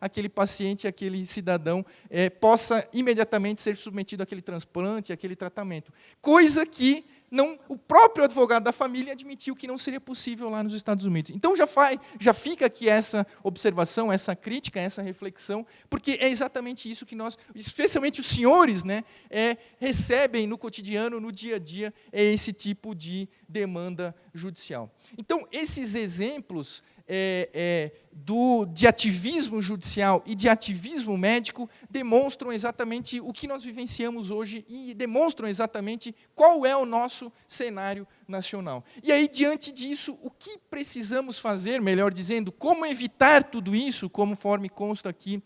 aquele paciente, aquele cidadão, possa imediatamente ser submetido àquele transplante, àquele tratamento. Coisa que o próprio advogado da família admitiu que não seria possível lá nos Estados Unidos. Então, já fica aqui essa observação, essa crítica, essa reflexão, porque é exatamente isso que nós, especialmente os senhores, né, recebem no cotidiano, no dia a dia, esse tipo de demanda judicial. Então, esses exemplos de ativismo judicial e de ativismo médico demonstram exatamente o que nós vivenciamos hoje e demonstram exatamente qual é o nosso cenário nacional. E aí, diante disso, o que precisamos fazer, melhor dizendo, como evitar tudo isso, conforme consta aqui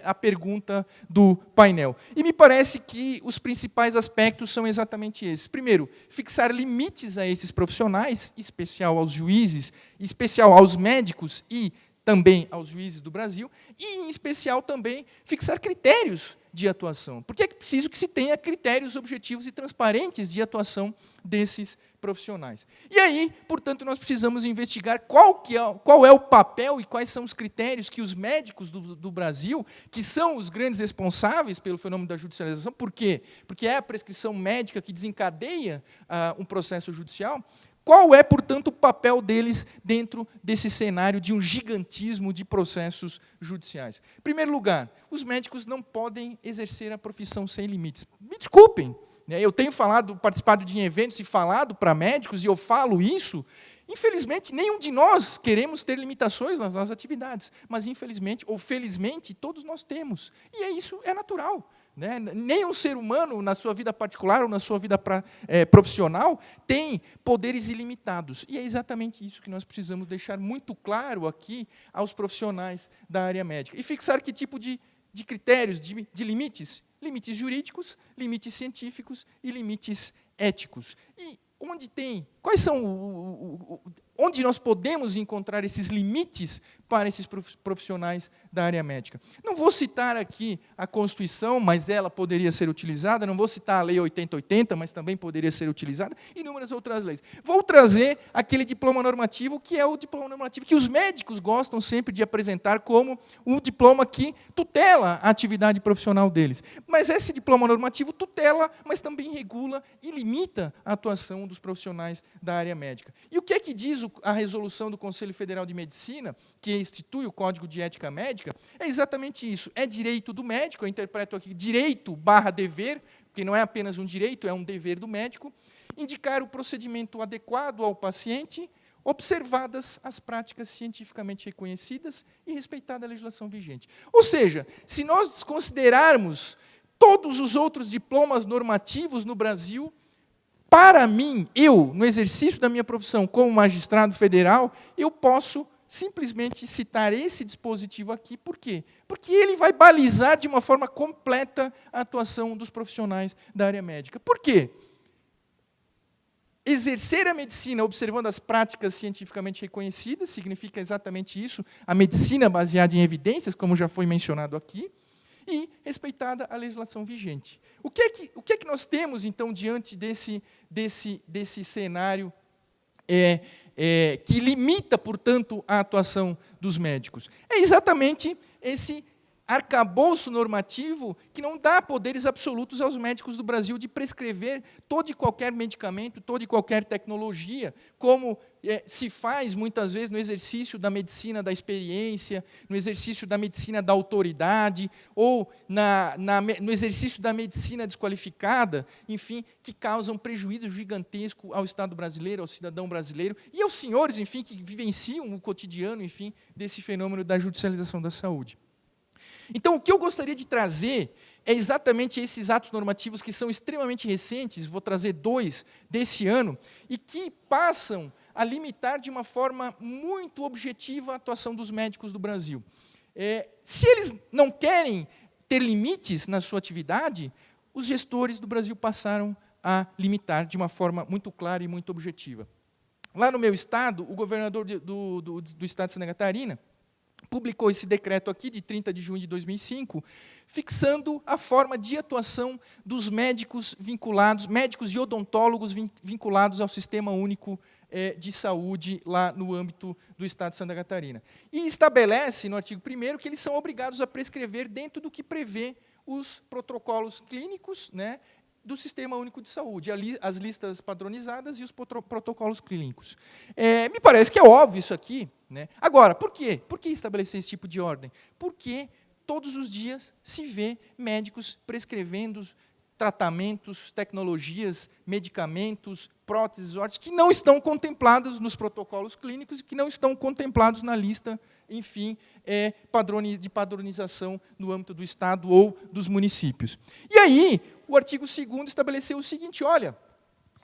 a pergunta do painel. E me parece que os principais aspectos são exatamente esses. Primeiro, fixar limites a esses profissionais, em especial aos juízes, em especial aos médicos e também aos juízes do Brasil, e, em especial, também fixar critérios de atuação? Por que é preciso que se tenha critérios objetivos e transparentes de atuação desses profissionais? E aí, portanto, nós precisamos investigar qual é o papel e quais são os critérios que os médicos do Brasil, que são os grandes responsáveis pelo fenômeno da judicialização, por quê? Porque é a prescrição médica que desencadeia um processo judicial. Qual é, portanto, o papel deles dentro desse cenário de um gigantismo de processos judiciais? Em primeiro lugar, os médicos não podem exercer a profissão sem limites. Me desculpem, eu tenho participado de eventos e falado para médicos, e eu falo isso. Infelizmente, nenhum de nós queremos ter limitações nas nossas atividades, mas infelizmente, ou felizmente, todos nós temos. E isso é natural. Nenhum ser humano, na sua vida particular ou na sua vida profissional, tem poderes ilimitados. E é exatamente isso que nós precisamos deixar muito claro aqui aos profissionais da área médica. E fixar que tipo de critérios, de limites? Limites jurídicos, limites científicos e limites éticos. E onde nós podemos encontrar esses limites para esses profissionais da área médica? Não vou citar aqui a Constituição, mas ela poderia ser utilizada, não vou citar a Lei 8080, mas também poderia ser utilizada, e inúmeras outras leis. Vou trazer aquele diploma normativo, que é o diploma normativo que os médicos gostam sempre de apresentar como um diploma que tutela a atividade profissional deles. Mas esse diploma normativo tutela, mas também regula e limita a atuação dos profissionais da área médica. E o que é que diz a resolução do Conselho Federal de Medicina, que institui o Código de Ética Médica? É exatamente isso. É direito do médico, eu interpreto aqui direito/dever, porque não é apenas um direito, é um dever do médico, indicar o procedimento adequado ao paciente, observadas as práticas cientificamente reconhecidas e respeitada a legislação vigente. Ou seja, se nós desconsiderarmos todos os outros diplomas normativos no Brasil, para mim, no exercício da minha profissão como magistrado federal, eu posso simplesmente citar esse dispositivo aqui. Por quê? Porque ele vai balizar de uma forma completa a atuação dos profissionais da área médica. Por quê? Exercer a medicina observando as práticas cientificamente reconhecidas significa exatamente isso, a medicina baseada em evidências, como já foi mencionado aqui, e respeitada a legislação vigente. O que é que nós temos, então, diante desse cenário que limita, portanto, a atuação dos médicos? É exatamente esse arcabouço normativo que não dá poderes absolutos aos médicos do Brasil de prescrever todo e qualquer medicamento, toda e qualquer tecnologia, como se faz, muitas vezes, no exercício da medicina da experiência, no exercício da medicina da autoridade, ou no exercício da medicina desqualificada, enfim, que causam prejuízo gigantesco ao Estado brasileiro, ao cidadão brasileiro, e aos senhores, enfim, que vivenciam o cotidiano, enfim, desse fenômeno da judicialização da saúde. Então, o que eu gostaria de trazer é exatamente esses atos normativos que são extremamente recentes, vou trazer 2 desse ano, e que passam a limitar de uma forma muito objetiva a atuação dos médicos do Brasil. Se eles não querem ter limites na sua atividade, os gestores do Brasil passaram a limitar de uma forma muito clara e muito objetiva. Lá no meu estado, o governador do estado de Santa Catarina publicou esse decreto aqui, de 30 de junho de 2005, fixando a forma de atuação dos médicos vinculados, médicos e odontólogos vinculados ao Sistema Único de Saúde, lá no âmbito do Estado de Santa Catarina. E estabelece, no artigo 1º, que eles são obrigados a prescrever dentro do que prevê os protocolos clínicos, do Sistema Único de Saúde, as listas padronizadas e os protocolos clínicos. Me parece que é óbvio isso aqui. Agora, por quê? Por que estabelecer esse tipo de ordem? Porque todos os dias se vê médicos prescrevendo tratamentos, tecnologias, medicamentos, próteses ósseas, que não estão contemplados nos protocolos clínicos e que não estão contemplados na lista, enfim, de padronização no âmbito do Estado ou dos municípios. E aí, o artigo 2º estabeleceu o seguinte: olha,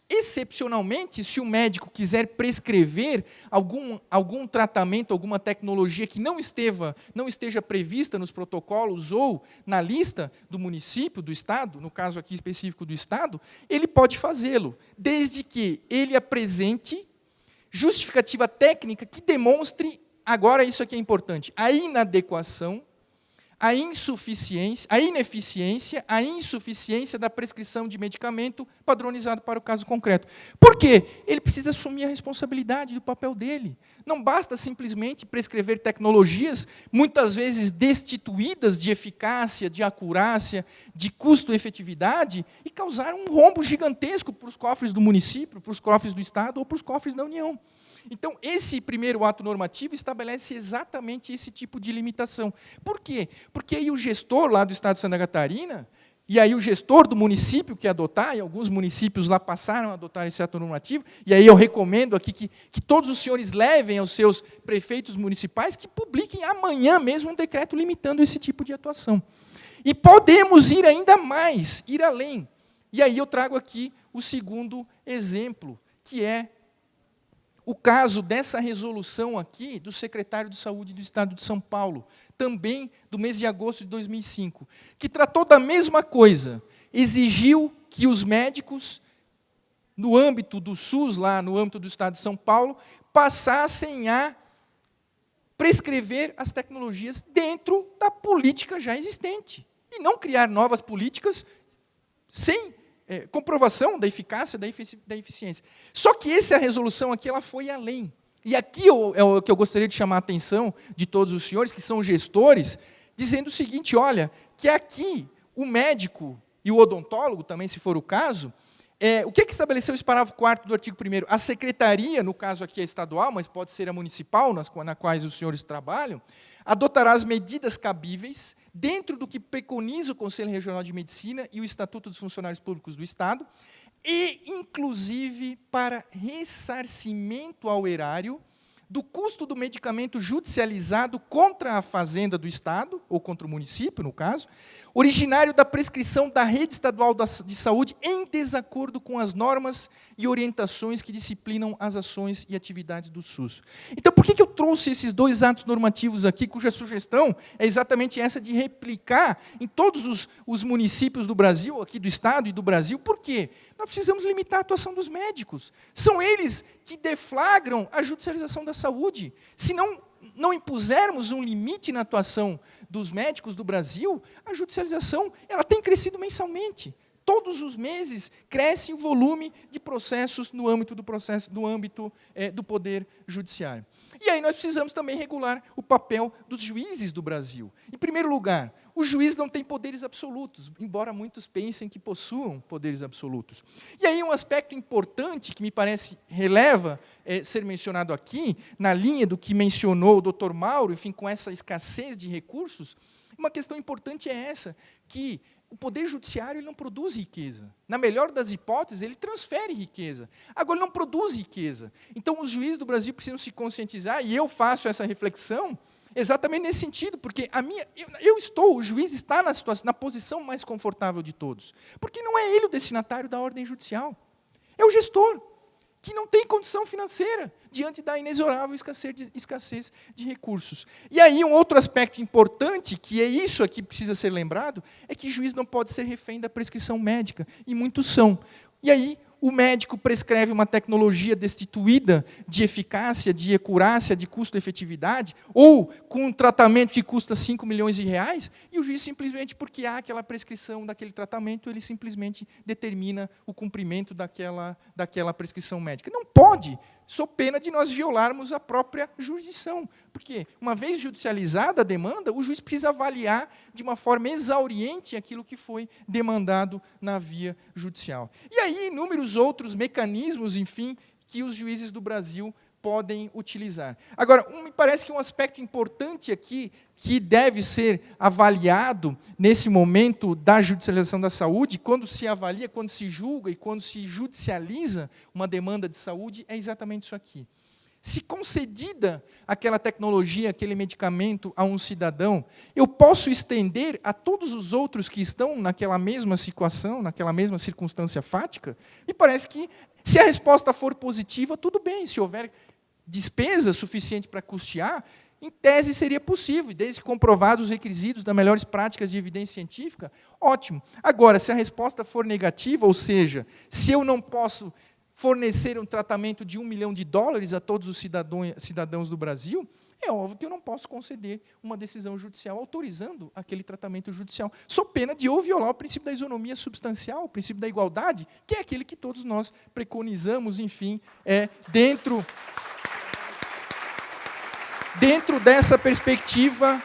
excepcionalmente, se o médico quiser prescrever algum tratamento, alguma tecnologia que não esteja prevista nos protocolos ou na lista do município, do Estado, no caso aqui específico do Estado, ele pode fazê-lo, desde que ele apresente justificativa técnica que demonstre, agora isso aqui é importante, a inadequação, a ineficiência a insuficiência da prescrição de medicamento padronizado para o caso concreto. Por quê? Ele precisa assumir a responsabilidade do papel dele. Não basta simplesmente prescrever tecnologias, muitas vezes destituídas de eficácia, de acurácia, de custo-efetividade, e causar um rombo gigantesco para os cofres do município, para os cofres do Estado ou para os cofres da União. Então, esse primeiro ato normativo estabelece exatamente esse tipo de limitação. Por quê? Porque aí o gestor lá do Estado de Santa Catarina, e aí o gestor do município que adotar, e alguns municípios lá passaram a adotar esse ato normativo, e aí eu recomendo aqui que todos os senhores levem aos seus prefeitos municipais que publiquem amanhã mesmo um decreto limitando esse tipo de atuação. E podemos ir ainda mais, ir além. E aí eu trago aqui o segundo exemplo, que é o caso dessa resolução aqui do secretário de Saúde do Estado de São Paulo, também do mês de agosto de 2005, que tratou da mesma coisa, exigiu que os médicos, no âmbito do SUS, lá no âmbito do Estado de São Paulo, passassem a prescrever as tecnologias dentro da política já existente, e não criar novas políticas sem comprovação da eficácia, da eficiência. Só que essa resolução aqui ela foi além. E aqui é o que eu gostaria de chamar a atenção de todos os senhores, que são gestores, dizendo o seguinte, olha, que aqui o médico e o odontólogo, também se for o caso, o que estabeleceu esse parágrafo 4º do artigo 1º? A secretaria, no caso aqui é estadual, mas pode ser a municipal, na quais os senhores trabalham, adotará as medidas cabíveis dentro do que preconiza o Conselho Regional de Medicina e o Estatuto dos Funcionários Públicos do Estado, e, inclusive, para ressarcimento ao erário do custo do medicamento judicializado contra a fazenda do Estado, ou contra o município, no caso, originário da prescrição da rede estadual de saúde em desacordo com as normas e orientações que disciplinam as ações e atividades do SUS. Então, por que eu trouxe esses dois atos normativos aqui, cuja sugestão é exatamente essa de replicar em todos os municípios do Brasil, aqui do Estado e do Brasil? Por quê? Nós precisamos limitar a atuação dos médicos. São eles que deflagram a judicialização da saúde. Se não impusermos um limite na âmbito dos médicos do Brasil, a judicialização ela tem crescido mensalmente. Todos os meses cresce o volume de processos no âmbito do Poder Judiciário. E aí nós precisamos também regular o papel dos juízes do Brasil. Em primeiro lugar, o juiz não tem poderes absolutos, embora muitos pensem que possuam poderes absolutos. E aí um aspecto importante que me parece releva ser mencionado aqui, na linha do que mencionou o Dr. Mauro, enfim, com essa escassez de recursos, uma questão importante é essa, que o Poder Judiciário ele não produz riqueza. Na melhor das hipóteses, ele transfere riqueza. Agora, ele não produz riqueza. Então, os juízes do Brasil precisam se conscientizar, e eu faço essa reflexão exatamente nesse sentido, porque o juiz está na posição mais confortável de todos. Porque não é ele o destinatário da ordem judicial. É o gestor, que não tem condição financeira diante da inexorável escassez de recursos. E aí um outro aspecto importante, que é isso aqui que precisa ser lembrado, é que o juiz não pode ser refém da prescrição médica, e muitos são. E aí o médico prescreve uma tecnologia destituída de eficácia, de acurácia, de custo-efetividade, ou com um tratamento que custa 5 milhões de reais, e o juiz simplesmente, porque há aquela prescrição daquele tratamento, ele simplesmente determina o cumprimento daquela prescrição médica. Não pode, sob pena de nós violarmos a própria jurisdição. Porque, uma vez judicializada a demanda, o juiz precisa avaliar de uma forma exauriente aquilo que foi demandado na via judicial. E aí, inúmeros outros mecanismos, enfim, que os juízes do Brasil podem utilizar. Agora, me parece que um aspecto importante aqui, que deve ser avaliado nesse momento da judicialização da saúde, quando se avalia, quando se julga e quando se judicializa uma demanda de saúde, é exatamente isso aqui. Se concedida aquela tecnologia, aquele medicamento a um cidadão, eu posso estender a todos os outros que estão naquela mesma situação, naquela mesma circunstância fática? Me parece que, se a resposta for positiva, tudo bem. Se houver despesa suficiente para custear, em tese seria possível, desde que comprovados os requisitos das melhores práticas de evidência científica, ótimo. Agora, se a resposta for negativa, ou seja, se eu não posso fornecer um tratamento de $1 milhão a todos os cidadãos do Brasil, é óbvio que eu não posso conceder uma decisão judicial autorizando aquele tratamento judicial, sob pena de ou violar o princípio da isonomia substancial, o princípio da igualdade, que é aquele que todos nós preconizamos, enfim, dentro dessa perspectiva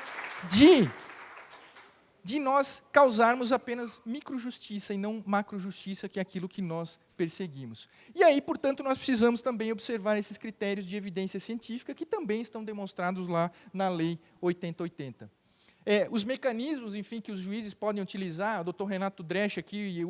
de nós causarmos apenas microjustiça e não macrojustiça, que é aquilo que nós perseguimos. E aí, portanto, nós precisamos também observar esses critérios de evidência científica que também estão demonstrados lá na Lei 8080. Os mecanismos, enfim, que os juízes podem utilizar, o doutor Renato Dresch aqui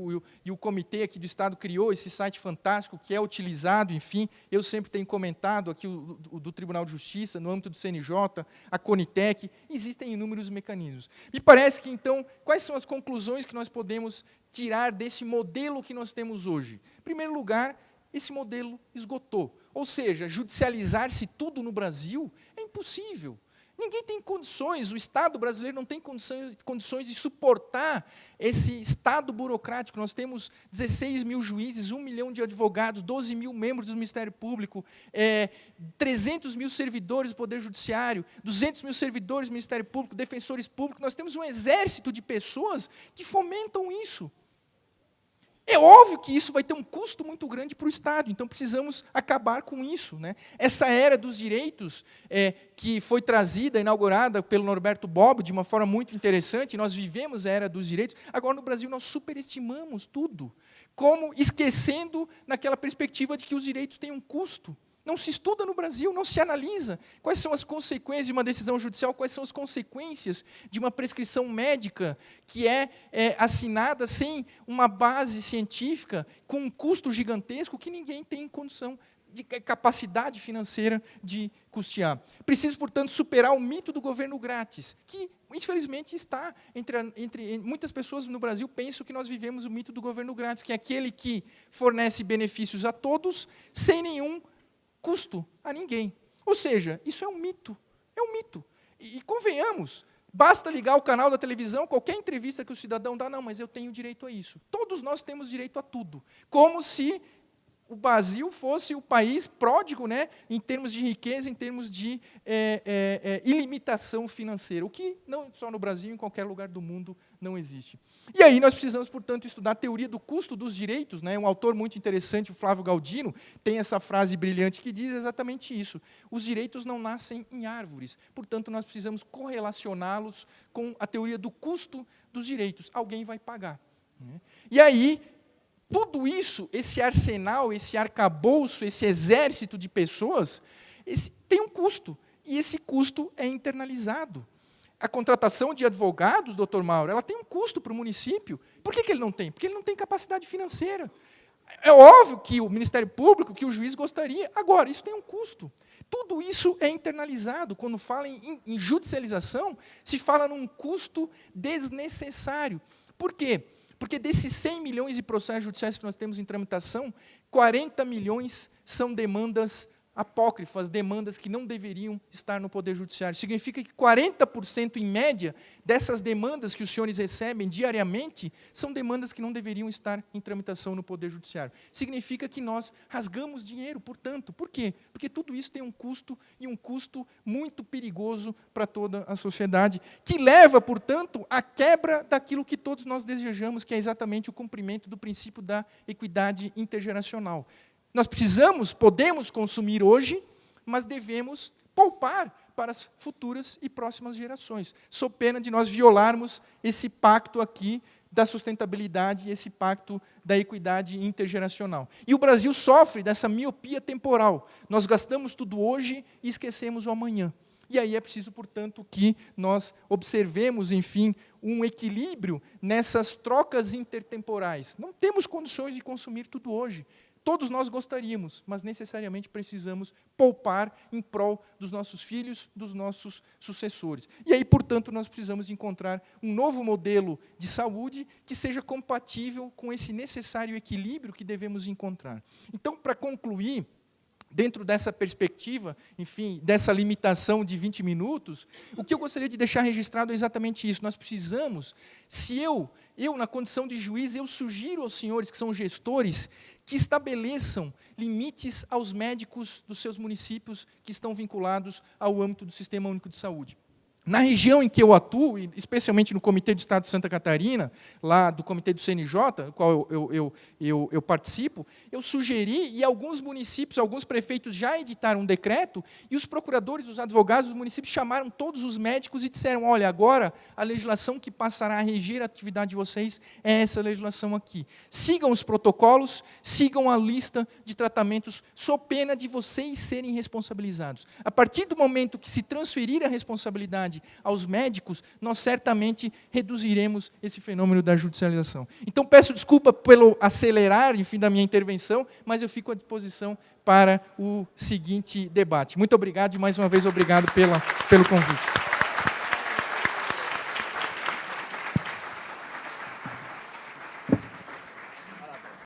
e o comitê aqui do Estado criou esse site fantástico que é utilizado, enfim, eu sempre tenho comentado aqui o do Tribunal de Justiça, no âmbito do CNJ, a Conitec, existem inúmeros mecanismos. Me parece que, então, quais são as conclusões que nós podemos tirar desse modelo que nós temos hoje? Em primeiro lugar, esse modelo esgotou, ou seja, judicializar-se tudo no Brasil é impossível. Ninguém tem condições, o Estado brasileiro não tem condições de suportar esse Estado burocrático. Nós temos 16 mil juízes, 1 milhão de advogados, 12 mil membros do Ministério Público, 300 mil servidores do Poder Judiciário, 200 mil servidores do Ministério Público, defensores públicos. Nós temos um exército de pessoas que fomentam isso. É óbvio que isso vai ter um custo muito grande para o Estado, então precisamos acabar com isso, né? Essa era dos direitos que foi trazida, inaugurada pelo Norberto Bobbio, de uma forma muito interessante, nós vivemos a era dos direitos, agora no Brasil nós superestimamos tudo, como esquecendo naquela perspectiva de que os direitos têm um custo. Não se estuda no Brasil, não se analisa quais são as consequências de uma decisão judicial, quais são as consequências de uma prescrição médica que é assinada sem uma base científica, com um custo gigantesco que ninguém tem condição de capacidade financeira de custear. Preciso, portanto, superar o mito do governo grátis, que, infelizmente, está entre muitas pessoas no Brasil pensam que nós vivemos o mito do governo grátis, que é aquele que fornece benefícios a todos sem nenhum custo a ninguém. Ou seja, isso é um mito. É um mito. E convenhamos, basta ligar o canal da televisão, qualquer entrevista que o cidadão dá, não, mas eu tenho direito a isso. Todos nós temos direito a tudo. Como se o Brasil fosse o país pródigo, né, em termos de riqueza, em termos de ilimitação financeira, o que não só no Brasil, em qualquer lugar do mundo não existe. E aí nós precisamos, portanto, estudar a teoria do custo dos direitos, né? Um autor muito interessante, o Flávio Galdino, tem essa frase brilhante que diz exatamente isso. Os direitos não nascem em árvores, portanto, nós precisamos correlacioná-los com a teoria do custo dos direitos. Alguém vai pagar, né? E aí, tudo isso, esse arsenal, esse arcabouço, esse exército de pessoas, tem um custo, e esse custo é internalizado. A contratação de advogados, doutor Mauro, ela tem um custo para o município. Por que ele não tem? Porque ele não tem capacidade financeira. É óbvio que o Ministério Público, que o juiz gostaria. Agora, isso tem um custo. Tudo isso é internalizado. Quando fala em judicialização, se fala num custo desnecessário. Por quê? Porque desses 100 milhões de processos judiciais que nós temos em tramitação, 40 milhões são demandas apócrifas, demandas que não deveriam estar no Poder Judiciário. Significa que 40%, em média, dessas demandas que os senhores recebem diariamente, são demandas que não deveriam estar em tramitação no Poder Judiciário. Significa que nós rasgamos dinheiro, portanto. Por quê? Porque tudo isso tem um custo, e um custo muito perigoso para toda a sociedade, que leva, portanto, à quebra daquilo que todos nós desejamos, que é exatamente o cumprimento do princípio da equidade intergeracional. Nós podemos consumir hoje, mas devemos poupar para as futuras e próximas gerações, sob pena de nós violarmos esse pacto aqui da sustentabilidade e esse pacto da equidade intergeracional. E o Brasil sofre dessa miopia temporal. Nós gastamos tudo hoje e esquecemos o amanhã. E aí é preciso, portanto, que nós observemos, enfim, um equilíbrio nessas trocas intertemporais. Não temos condições de consumir tudo hoje. Todos nós gostaríamos, mas necessariamente precisamos poupar em prol dos nossos filhos, dos nossos sucessores. E aí, portanto, nós precisamos encontrar um novo modelo de saúde que seja compatível com esse necessário equilíbrio que devemos encontrar. Então, para concluir, dentro dessa perspectiva, enfim, dessa limitação de 20 minutos, o que eu gostaria de deixar registrado é exatamente isso. Nós precisamos, se eu na condição de juiz, eu sugiro aos senhores que são gestores, que estabeleçam limites aos médicos dos seus municípios que estão vinculados ao âmbito do Sistema Único de Saúde. Na região em que eu atuo, especialmente no Comitê do Estado de Santa Catarina, lá do Comitê do CNJ, do qual eu participo, eu sugeri, e alguns municípios, alguns prefeitos já editaram um decreto, e os procuradores, os advogados dos municípios chamaram todos os médicos e disseram, olha, agora a legislação que passará a reger a atividade de vocês é essa legislação aqui. Sigam os protocolos, sigam a lista de tratamentos, sob pena de vocês serem responsabilizados. A partir do momento que se transferir a responsabilidade aos médicos, nós certamente reduziremos esse fenômeno da judicialização. Então, peço desculpa pelo acelerar, enfim, da minha intervenção, mas eu fico à disposição para o seguinte debate. Muito obrigado e, mais uma vez, obrigado pelo convite.